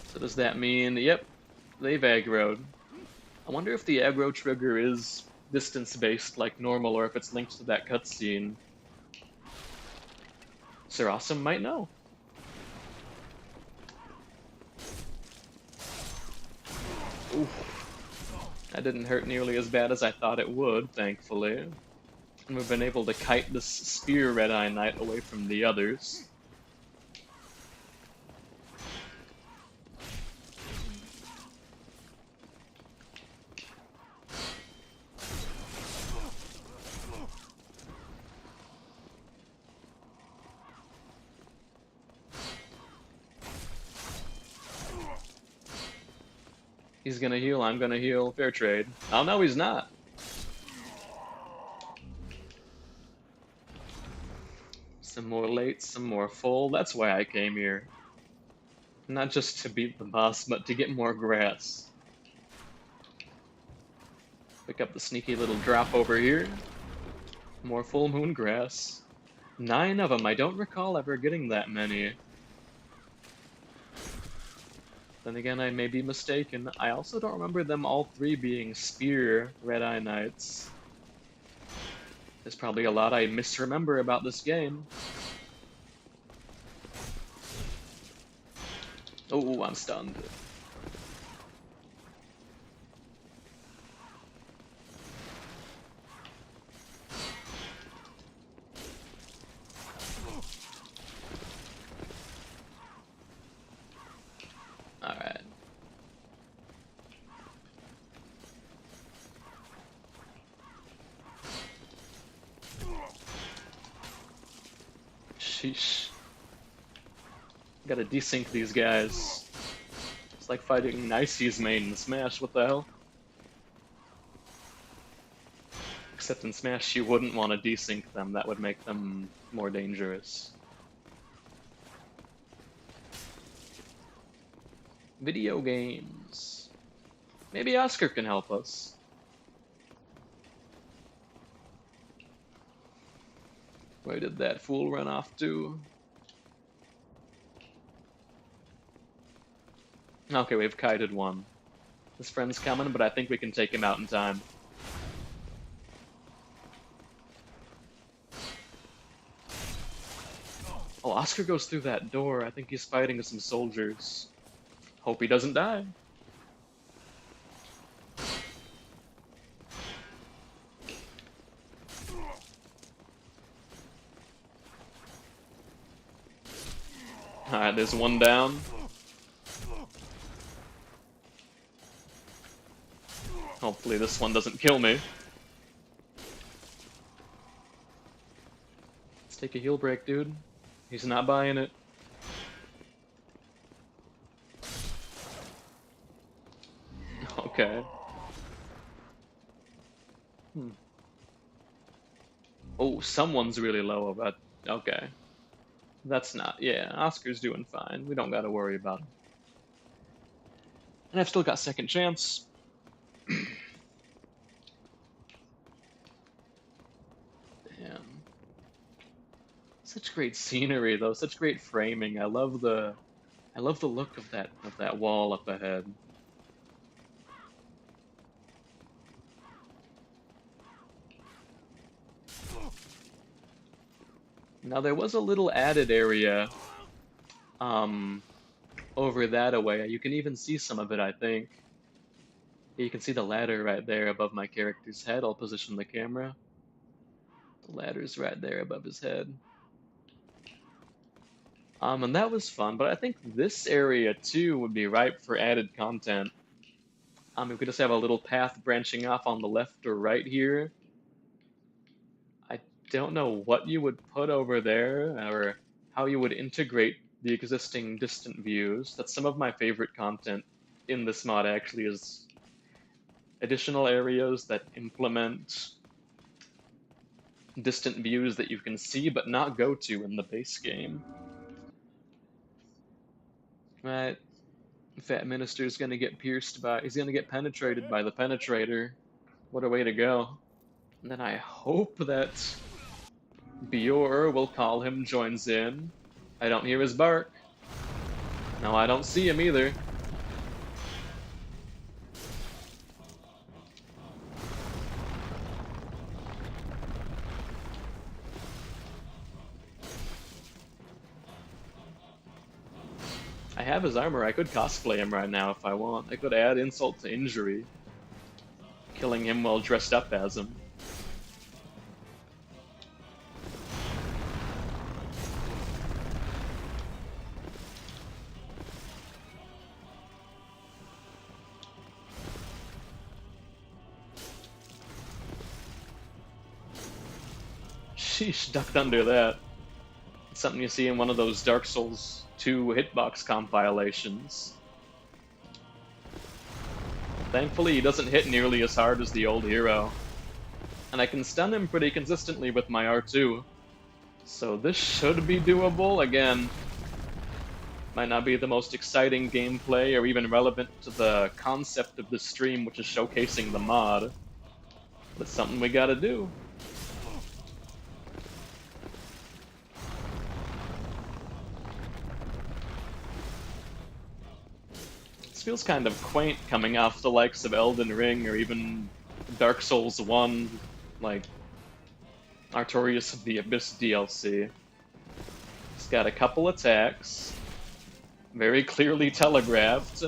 S1: So does that mean... Yep, they've aggroed. I wonder if the aggro trigger is distance-based like normal, or if it's linked to that cutscene. Sir Awesome might know. Oof. That didn't hurt nearly as bad as I thought it would, thankfully. And we've been able to kite this spear Red-Eye Knight away from the others. He's gonna heal, I'm gonna heal, fair trade. Oh no, he's not. Some more late, some more full. That's why I came here. Not just to beat the boss, but to get more grass. Pick up the sneaky little drop over here. More full moon grass. 9 of them. I don't recall ever getting that many. Then again, I may be mistaken. I also don't remember them all 3 being spear Red-Eye Knights. There's probably a lot I misremember about this game. Oh, I'm stunned. Alright. Sheesh. Gotta desync these guys. It's like fighting Nicey's main in Smash, what the hell? Except in Smash you wouldn't want to desync them, that would make them more dangerous. Video games. Maybe Oscar can help us. Where did that fool run off to? Okay, we've kited one. His friend's coming, but I think we can take him out in time. Oh, Oscar goes through that door. I think he's fighting some soldiers. Hope he doesn't die. Alright, there's one down. Hopefully this one doesn't kill me. Let's take a heal break, dude. He's not buying it. Okay. Oh, someone's really low about... Okay. That's not... Yeah, Oscar's doing fine. We don't gotta worry about him. And I've still got second chance. Damn. Such great scenery, though. Such great framing. I love the look of that wall up ahead. Now there was a little added area over that away. You can even see some of it, I think. You can see the ladder right there above my character's head. I'll position the camera. The ladder's right there above his head. And that was fun, but I think this area too would be ripe for added content. We could just have a little path branching off on the left or right here. I don't know what you would put over there or how you would integrate the existing distant views. That's some of my favorite content in this mod, actually, is additional areas that implement distant views that you can see but not go to in the base game. Right. Fat Minister's gonna get pierced by, he's gonna get penetrated by the penetrator. What a way to go. And then I hope that Bior will call him, joins in. I don't hear his bark. No, I don't see him either. I have his armor. I could cosplay him right now if I want. I could add insult to injury, killing him while dressed up as him. Sheesh, ducked under that. It's something you see in one of those Dark Souls 2 hitbox compilations. Thankfully, he doesn't hit nearly as hard as the old hero. And I can stun him pretty consistently with my R2. So this should be doable. Again, might not be the most exciting gameplay or even relevant to the concept of this stream, which is showcasing the mod. But it's something we gotta do. This feels kind of quaint coming off the likes of Elden Ring or even Dark Souls 1, like Artorias of the Abyss DLC. He's got a couple attacks, very clearly telegraphed.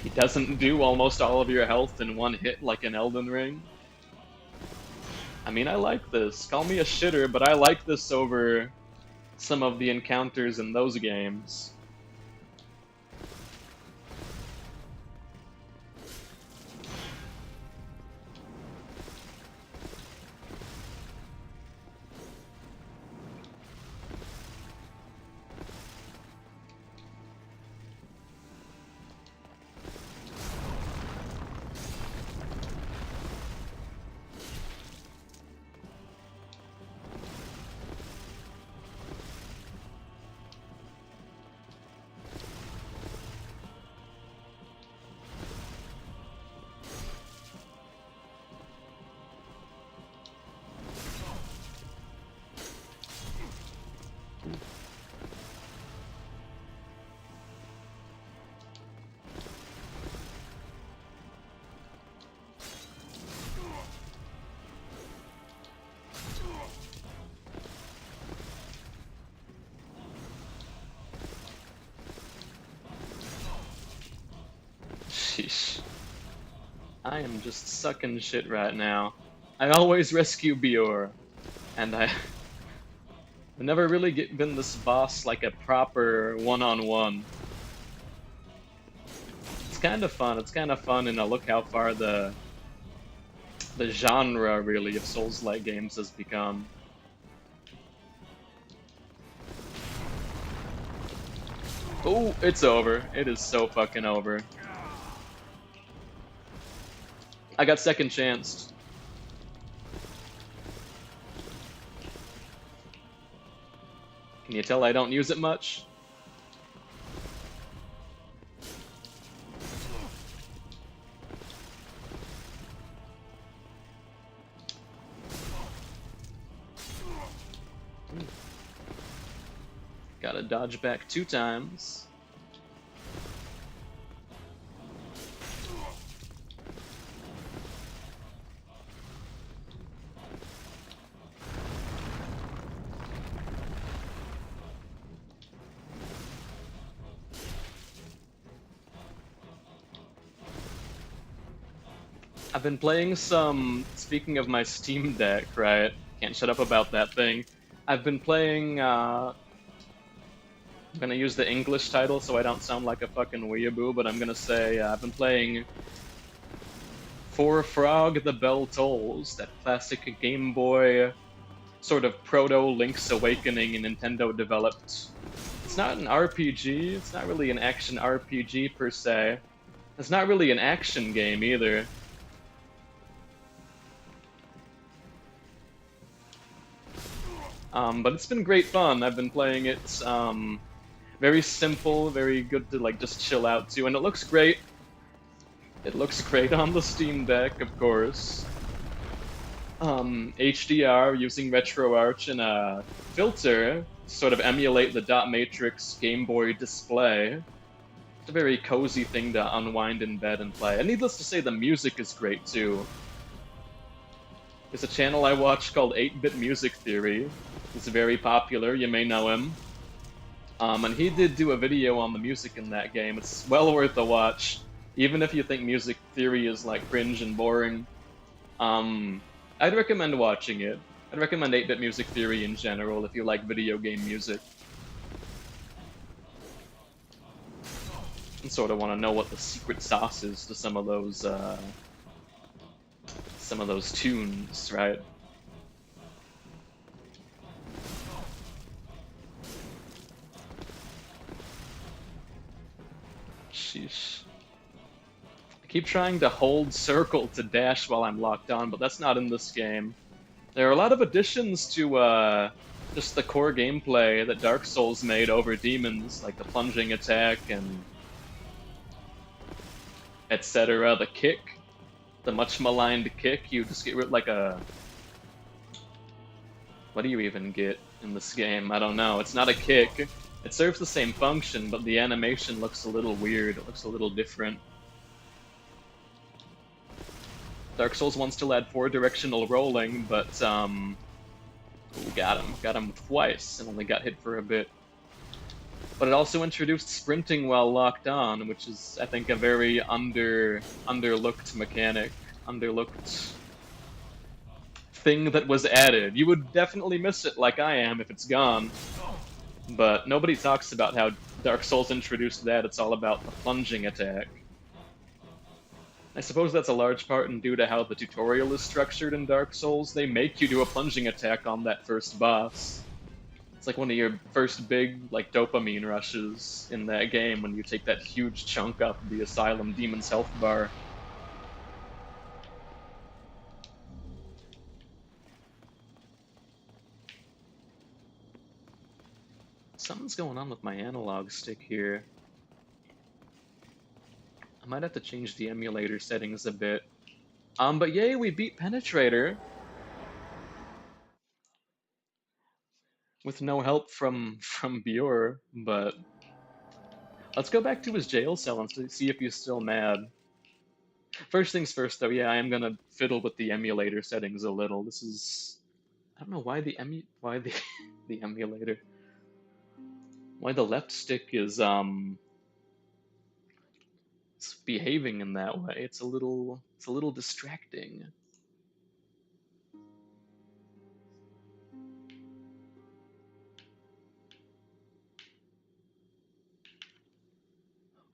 S1: He doesn't do almost all of your health in one hit like in Elden Ring. I mean, I like this. Call me a shitter, but I like this over some of the encounters in those games. Sheesh. I am just sucking shit right now. I always rescue Bior, and I've never really given this boss like a proper one-on-one. It's kind of fun. It's kind of fun, and look how far the genre really of Souls-like games has become. Oh, it's over. It is so fucking over. I got second chanced. Can you tell I don't use it much? Gotta dodge back 2 times. I've been playing some, speaking of my Steam Deck, right? Can't shut up about that thing. I've been playing, I'm gonna use the English title so I don't sound like a fucking weeaboo, but I'm gonna say I've been playing For Frog the Bell Tolls, that classic Game Boy sort of proto-Link's Awakening Nintendo developed. It's not an RPG, it's not really an action RPG per se. It's not really an action game either. But it's been great fun. I've been playing it. Very simple, very good to like just chill out to, and it looks great. It looks great on the Steam Deck, of course. HDR using RetroArch and a filter to sort of emulate the dot matrix Game Boy display. It's a very cozy thing to unwind in bed and play. And needless to say, the music is great too. There's a channel I watch called 8-Bit Music Theory. He's very popular, you may know him. And he did do a video on the music in that game. It's well worth a watch, even if you think music theory is like cringe and boring. I'd recommend watching it. I'd recommend 8-Bit Music Theory in general if you like video game music. And sort of want to know what the secret sauce is to some of those tunes, right? Sheesh. I keep trying to hold circle to dash while I'm locked on, but that's not in this game. There are a lot of additions to just the core gameplay that Dark Souls made over Demons, like the plunging attack and etc. The kick, the much maligned kick, you just get like a... What do you even get in this game? I don't know. It's not a kick. It serves the same function, but the animation looks a little weird. It looks a little different. Dark Souls 1 still had 4-directional rolling, but, ooh, got him. Got him twice, and only got hit for a bit. But it also introduced sprinting while locked on, which is, I think, a very underlooked mechanic. Underlooked thing that was added. You would definitely miss it like I am if it's gone. But nobody talks about how Dark Souls introduced that. It's all about the plunging attack. I suppose that's a large part and due to how the tutorial is structured in Dark Souls. They make you do a plunging attack on that first boss. It's like one of your first big, like, dopamine rushes in that game when you take that huge chunk off of the Asylum Demon's health bar. Something's going on with my analog stick here. I might have to change the emulator settings a bit. But yay, we beat Penetrator! With no help from Bjor, but... Let's go back to his jail cell and see if he's still mad. First things first though, yeah, I am gonna fiddle with the emulator settings a little. This is... I don't know why the the emulator... Why the left stick is, it's behaving in that way. It's a little distracting.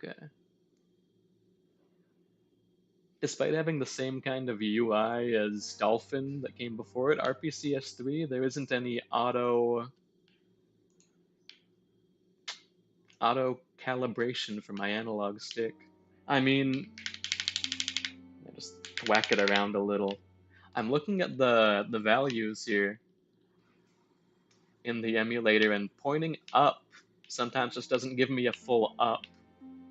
S1: Okay. Despite having the same kind of UI as Dolphin that came before it, RPCS3, there isn't any auto calibration for my analog stick. I mean, I just whack it around a little. I'm looking at the values here in the emulator, and pointing up sometimes just doesn't give me a full up.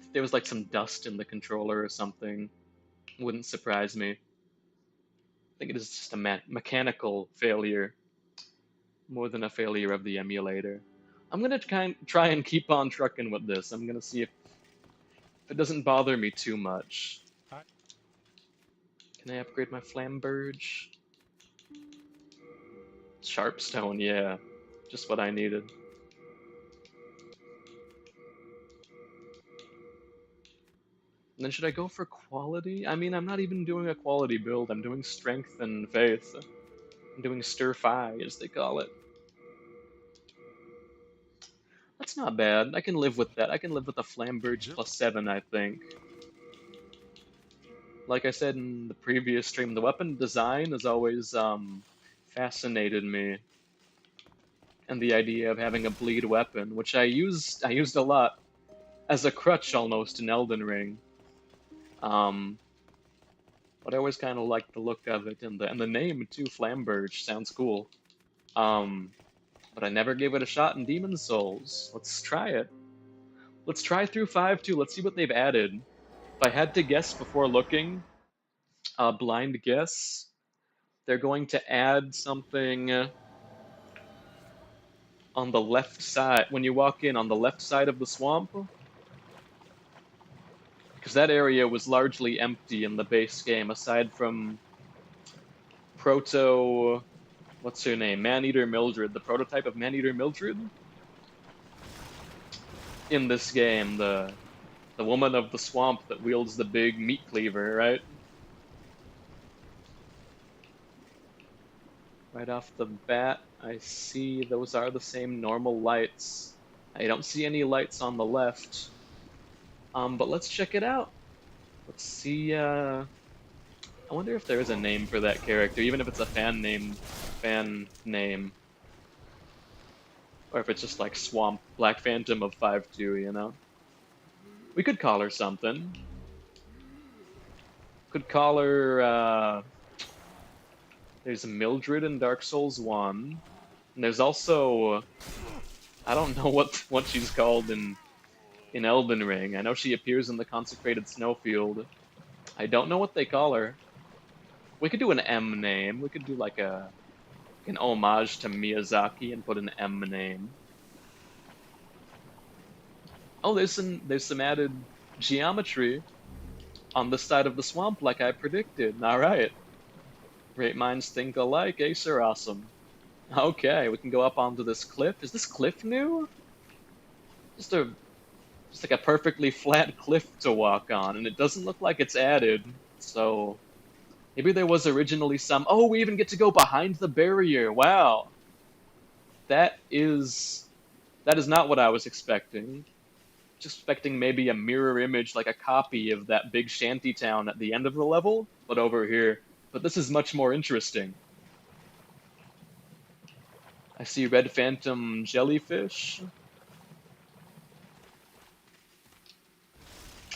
S1: If there was like some dust in the controller or something, wouldn't surprise me. I think it is just a mechanical failure more than a failure of the emulator. I'm gonna try and keep on trucking with this. I'm gonna see if it doesn't bother me too much. Can I upgrade my Flamberge? Sharpstone, yeah. Just what I needed. And then should I go for quality? I mean, I'm not even doing a quality build. I'm doing strength and faith. I'm doing stir-fi, as they call it. That's not bad. I can live with that. I can live with a Flamberge +7, I think. Like I said in the previous stream, the weapon design has always fascinated me. And the idea of having a bleed weapon, which I used a lot as a crutch almost in Elden Ring. But I always kind of liked the look of it, and the name too, Flamberge, sounds cool. but I never gave it a shot in Demon Souls. Let's try it. Let's try through 5-2. Let's see what they've added. If I had to guess before looking, blind guess, they're going to add something on the left side. When you walk in on the left side of the swamp, because that area was largely empty in the base game, aside from Proto... What's her name? Maneater Mildred, the prototype of Maneater Mildred? In this game, the woman of the swamp that wields the big meat cleaver, right? Right off the bat, I see those are the same normal lights. I don't see any lights on the left. But let's check it out. Let's see, I wonder if there is a name for that character, even if it's a fan name. Or if it's just like Swamp, Black Phantom of 5-2, you know? We could call her something. Could call her, there's Mildred in Dark Souls 1. And there's also, I don't know what she's called in Elden Ring. I know she appears in the Consecrated Snowfield. I don't know what they call her. We could do an M name. We could do like an homage to Miyazaki and put an M name. Oh, there's some added geometry on this side of the swamp, like I predicted. All right. Great minds think alike, eh, Sir Awesome? Okay, we can go up onto this cliff. Is this cliff new? Just like a perfectly flat cliff to walk on, and it doesn't look like it's added, so maybe there was originally some... Oh, we even get to go behind the barrier. Wow. That is not what I was expecting. Just expecting maybe a mirror image, like a copy of that big shanty town at the end of the level, but over here. But this is much more interesting. I see Red Phantom Jellyfish.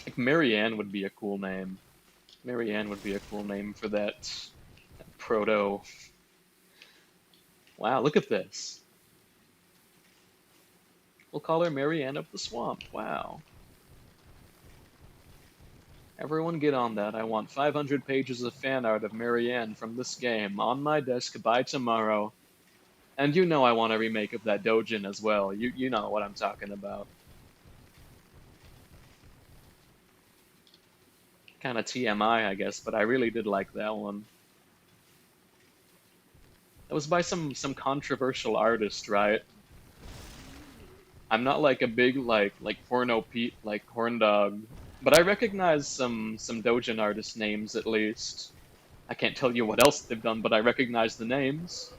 S1: Like Marianne would be a cool name. Marianne would be a cool name for that proto. Wow, look at this. We'll call her Marianne of the Swamp. Wow. Everyone get on that. I want 500 pages of fan art of Marianne from this game on my desk by tomorrow. And you know I want a remake of that Dojin as well. You know what I'm talking about. Kind of TMI, I guess, but I really did like that one. That was by some controversial artist, right? I'm not like a big like Porno Pete, like Horn Dog, but I recognize some Dojin artist names at least. I can't tell you what else they've done, but I recognize the names.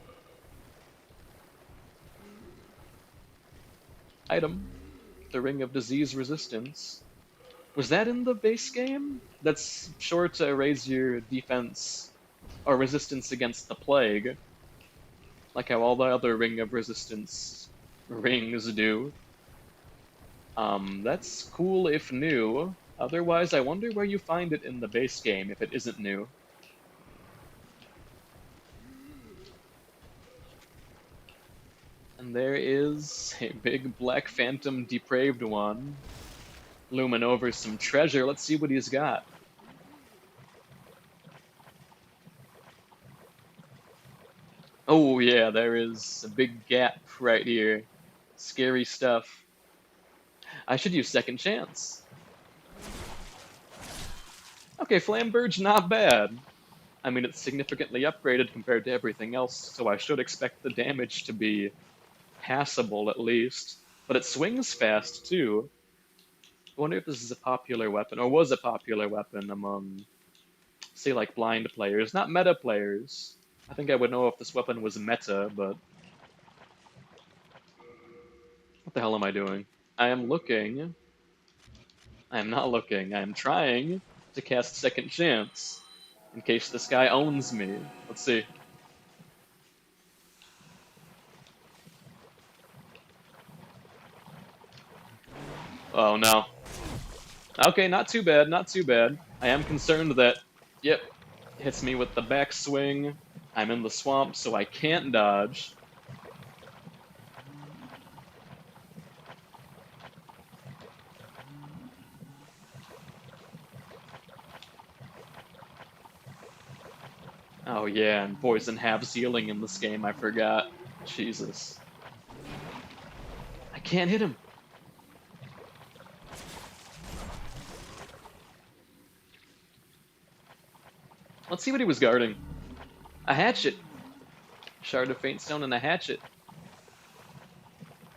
S1: Item. The Ring of Disease Resistance. Was that in the base game? That's sure to raise your defense or resistance against the plague. Like how all the other Ring of Resistance rings do. That's cool if new. Otherwise, I wonder where you find it in the base game if it isn't new. And there is a big Black Phantom depraved one. Looming over some treasure. Let's see what he's got. Oh yeah, there is a big gap right here. Scary stuff. I should use Second Chance. Okay, Flamberge, not bad. I mean, it's significantly upgraded compared to everything else, so I should expect the damage to be passable at least. But it swings fast too. I wonder if this is a popular weapon, or was a popular weapon among, say, like blind players, not meta players. I think I would know if this weapon was meta, but... What the hell am I doing? I am looking. I am not looking. I am trying to cast Second Chance, in case this guy owns me. Let's see. Oh no. Okay, not too bad, not too bad. I am concerned that, yep, hits me with the backswing. I'm in the swamp, so I can't dodge. Oh yeah, and poison halves healing in this game, I forgot. Jesus. I can't hit him. Let's see what he was guarding. A hatchet. Shard of Faint Stone and a hatchet.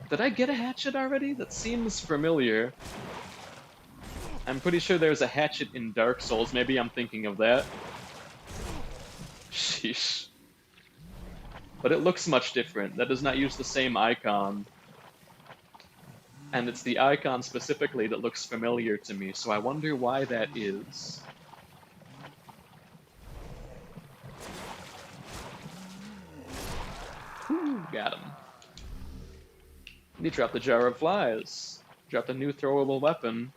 S1: Did I get a hatchet already? That seems familiar. I'm pretty sure there's a hatchet in Dark Souls. Maybe I'm thinking of that. Sheesh. But it looks much different. That does not use the same icon. And it's the icon specifically that looks familiar to me, so I wonder why that is. Whew, got him. And he dropped the Jar of Flies. Dropped a new throwable weapon.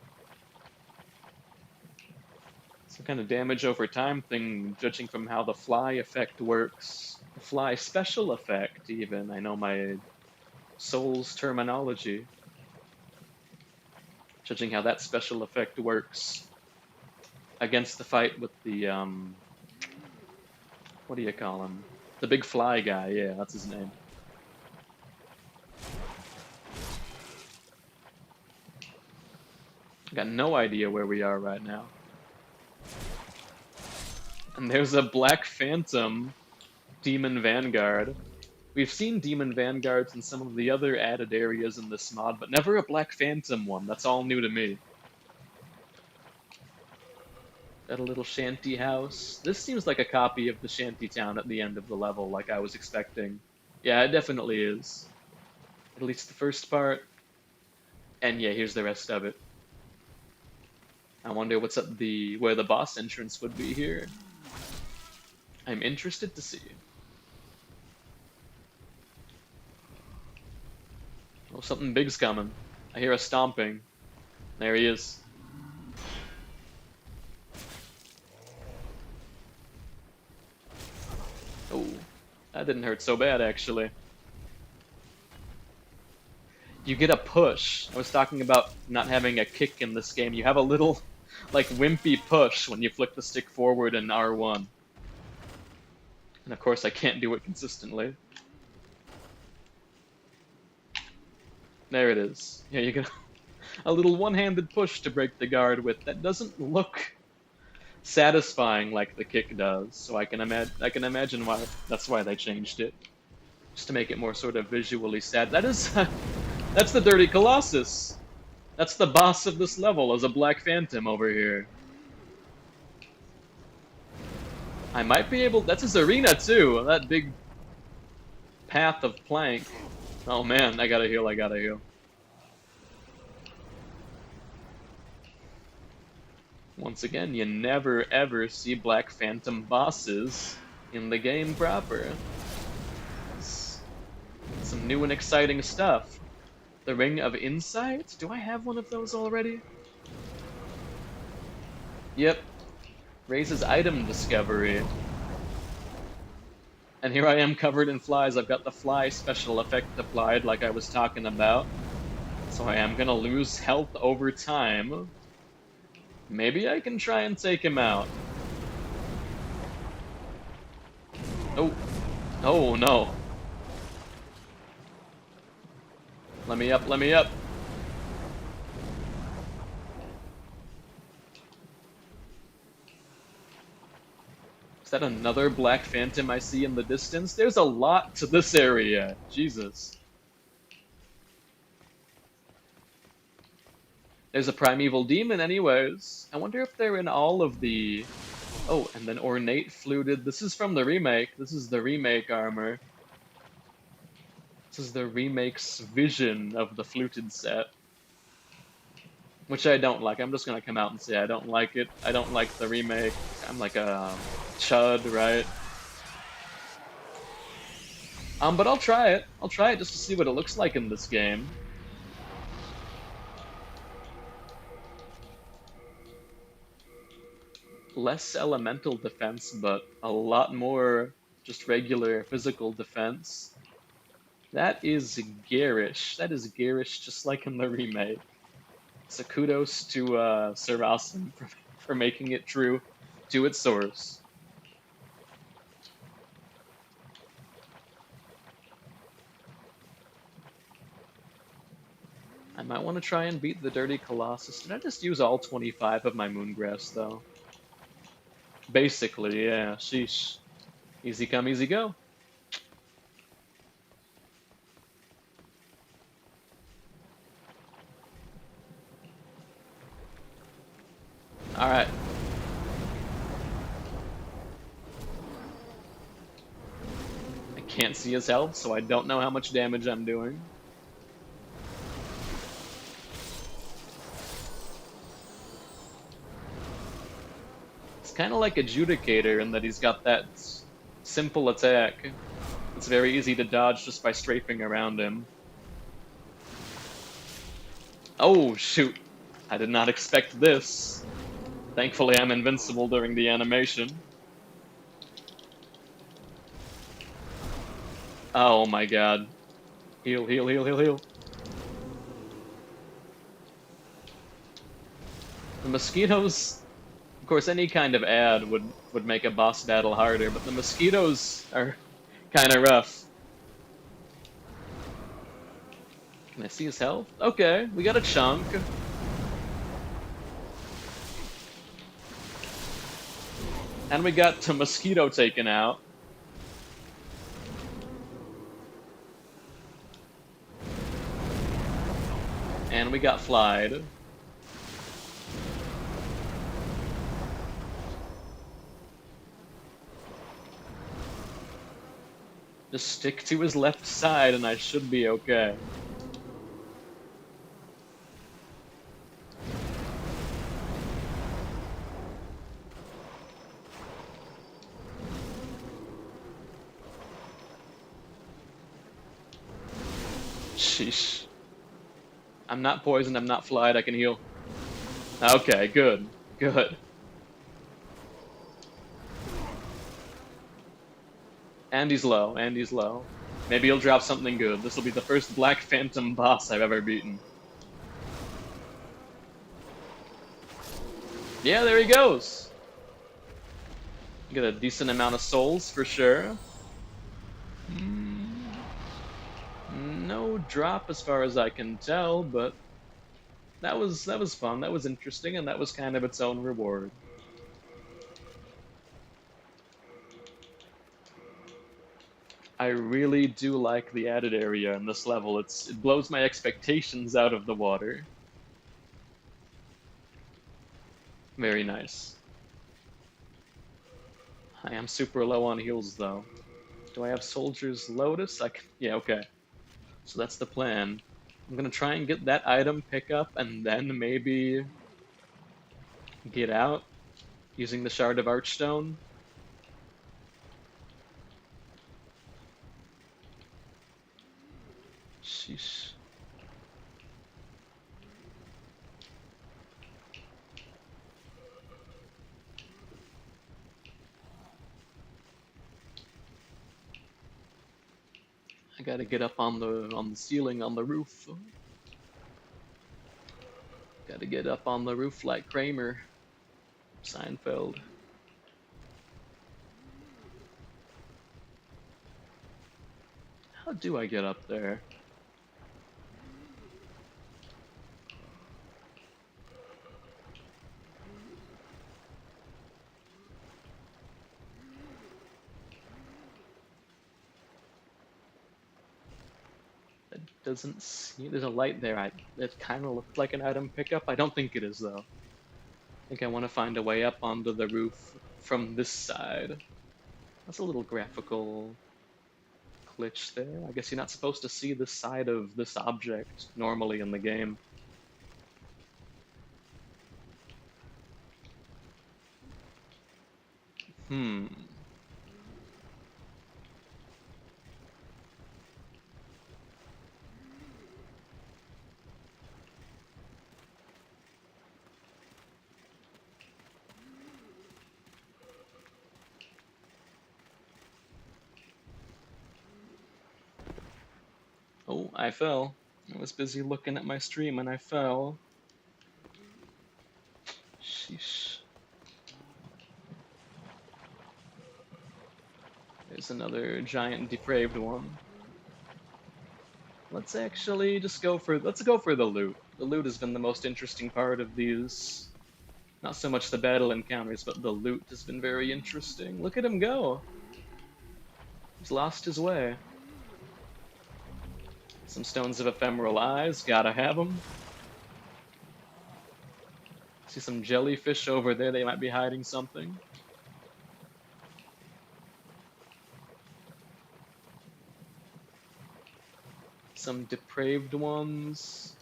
S1: Some kind of damage over time thing, judging from how the fly effect works. The fly special effect, even. I know my Souls terminology. Judging how that special effect works against the fight with the, what do you call him? The big fly guy, yeah, that's his name. I got no idea where we are right now. And there's a Black Phantom Demon Vanguard. We've seen Demon Vanguards in some of the other added areas in this mod, but never a Black Phantom one. That's all new to me. Got a little shanty house. This seems like a copy of the shanty town at the end of the level, like I was expecting. Yeah, it definitely is. At least the first part. And yeah, here's the rest of it. I wonder what's at where the boss entrance would be here. I'm interested to see. Oh, something big's coming. I hear a stomping. There he is. Oh, that didn't hurt so bad, actually. You get a push. I was talking about not having a kick in this game. You have a little, like, wimpy push when you flick the stick forward in R1. And of course, I can't do it consistently. There it is. Yeah, you get a little one-handed push to break the guard with. That doesn't look satisfying like the kick does. So I can imagine why. That's why they changed it, just to make it more sort of visually sad. That is, that's the Dirty Colossus. That's the boss of this level, as a Black Phantom over here. I might be able. That's his arena too. That big path of plank. Oh man, I gotta heal. I gotta heal. Once again, you never ever see Black Phantom bosses in the game proper. It's some new and exciting stuff. The Ring of Insight? Do I have one of those already? Yep. Raises item discovery. And here I am covered in flies. I've got the fly special effect applied like I was talking about. So I am gonna lose health over time. Maybe I can try and take him out. Oh. Oh no. Let me up, let me up. Is that another Black Phantom I see in the distance? There's a lot to this area. Jesus. There's a Primeval Demon anyways. I wonder if they're in all of the... Oh, and then Ornate Fluted. This is from the remake. This is the remake armor. This is the remake's vision of the fluted set. Which I don't like. I'm just gonna come out and say I don't like it. I don't like the remake. I'm like a chud, right? But I'll try it. I'll try it just to see what it looks like in this game. Less elemental defense, but a lot more just regular physical defense. That is garish. That is garish just like in the remake. So kudos to Sir Awesome for making it true to its source. I might want to try and beat the Dirty Colossus. Did I just use all 25 of my Moongrass, though? Basically, yeah. Sheesh. Easy come, easy go. Alright. I can't see his health, so I don't know how much damage I'm doing. It's kind of like Adjudicator in that he's got that simple attack. It's very easy to dodge just by strafing around him. Oh, shoot. I did not expect this. Thankfully, I'm invincible during the animation. Oh my god. Heal, heal, heal, heal, heal. The mosquitoes... Of course, any kind of ad would make a boss battle harder, but the mosquitoes are kind of rough. Can I see his health? Okay, we got a chunk. And we got the mosquito taken out. And we got flied. Just stick to his left side and I should be okay. Sheesh. I'm not poisoned, I'm not flied, I can heal. Okay, good. Good. And he's low, and he's low. Maybe he'll drop something good. This will be the first Black Phantom boss I've ever beaten. Yeah, there he goes! Get a decent amount of souls, for sure. No drop as far as I can tell, but that was fun, that was interesting, and that was kind of its own reward. I really do like the added area in this level. It blows my expectations out of the water. Very nice. I am super low on heals though. Do I have Soldier's Lotus? Yeah, okay. So that's the plan. I'm gonna try and get that item pickup and then maybe get out using the Shard of Archstone. Sheesh. I gotta get up on the ceiling on the roof. Gotta get up on the roof like Kramer. Seinfeld. How do I get up there? It doesn't see. There's a light there. It kind of looked like an item pickup. I don't think it is though. I think I want to find a way up onto the roof from this side. That's a little graphical glitch there. I guess you're not supposed to see the side of this object normally in the game. Oh, I fell. I was busy looking at my stream and I fell. Sheesh. There's another giant depraved one. let's actually just go for the loot. The loot has been the most interesting part of these. Not so much the battle encounters, but the loot has been very interesting. Look at him go. He's lost his way. Some stones of ephemeral eyes, gotta have them. See some jellyfish over there, they might be hiding something. Some depraved ones.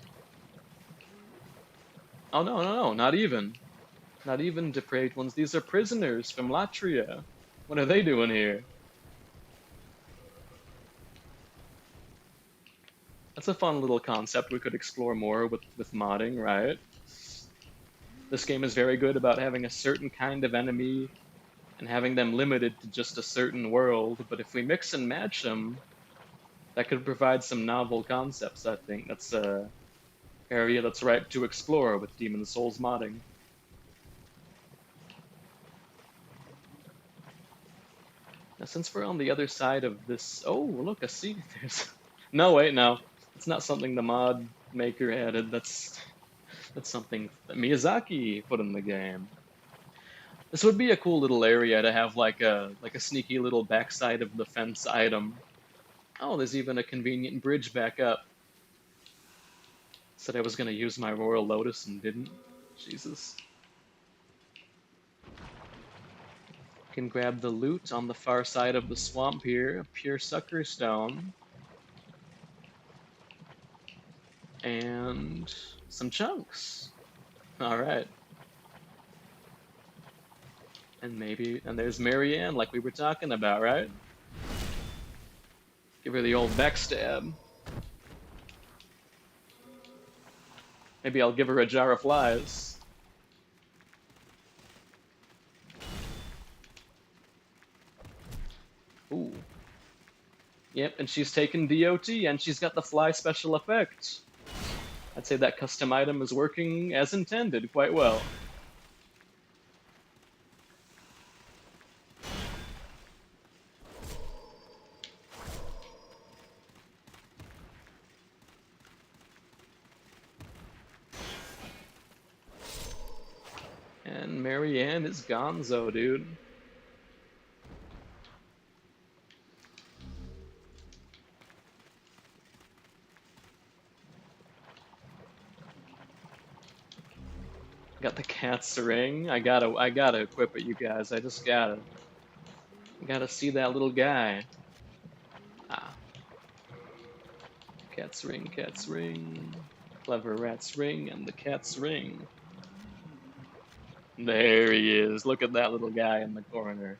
S1: Oh no, not even. Not even depraved ones, these are prisoners from Latria. What are they doing here? That's a fun little concept we could explore more with modding, right? This game is very good about having a certain kind of enemy and having them limited to just a certain world, but if we mix and match them, that could provide some novel concepts, I think. That's a area that's ripe to explore with Demon's Souls modding. Now, since we're on the other side of this... Oh, look, I see there's... No, wait, no. It's not something the mod maker added. That's something that Miyazaki put in the game. This would be a cool little area to have like a sneaky little backside of the fence item. Oh, there's even a convenient bridge back up. Said I was gonna use my Royal Lotus and didn't. Jesus. Can grab the loot on the far side of the swamp here, a pure sucker stone. And some chunks. Alright. And there's Marianne, like we were talking about, right? Give her the old backstab. Maybe I'll give her a jar of flies. Ooh. Yep, and she's taken DOT, and she's got the fly special effect. I'd say that custom item is working as intended quite well. And Marianne is gonzo, dude. Got the cat's ring. I gotta equip it, you guys. I just gotta see that little guy. Ah. Cat's ring, cat's ring. Clever rat's ring and the cat's ring. There he is. Look at that little guy in the corner.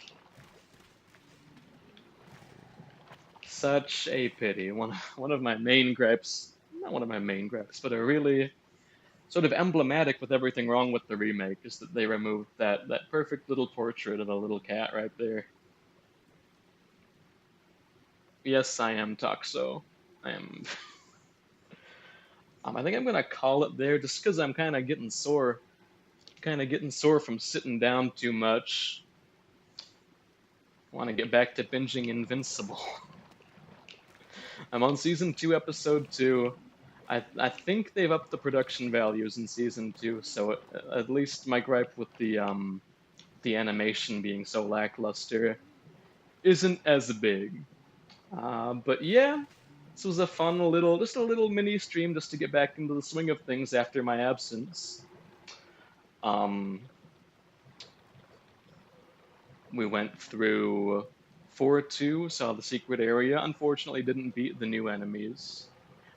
S1: Such a pity. One of my main gripes, not one of my main gripes, but a really sort of emblematic with everything wrong with the remake is that they removed that perfect little portrait of a little cat right there. Yes, I am Toxo. I am. I think I'm gonna call it there just because I'm kind of getting sore. Kind of getting sore from sitting down too much. Want to get back to binging Invincible. I'm on season 2, episode 2. I think they've upped the production values in season 2, so at least my gripe with the animation being so lackluster isn't as big. But yeah, this was a fun just a little mini stream just to get back into the swing of things after my absence. We went through 4-2, saw the secret area. Unfortunately, didn't beat the new enemies.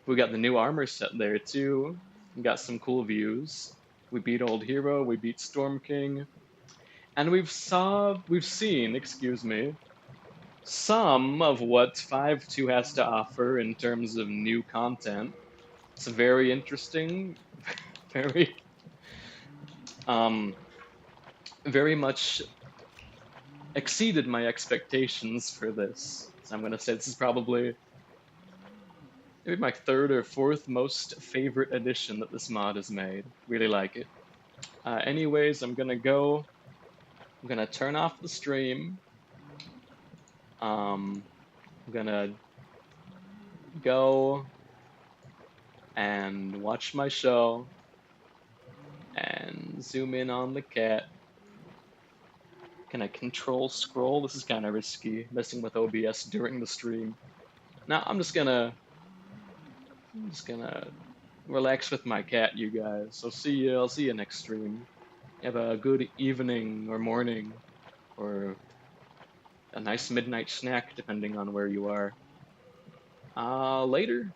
S1: We got the new armor set there too. We got some cool views. We beat Old Hero. We beat Storm King, and we've seen, excuse me, some of what 5.2 has to offer in terms of new content. It's very interesting, very very much exceeded my expectations for this. So I'm gonna say this is probably maybe my 3rd or 4th most favorite edition that this mod has made. Really like it. Anyways, I'm gonna turn off the stream. I'm gonna go and watch my show and zoom in on the cat. Can I control scroll? This is kind of risky, messing with OBS during the stream. Now I'm just gonna relax with my cat, you guys. So I'll see you next stream. Have a good evening or morning, or a nice midnight snack, depending on where you are. Later.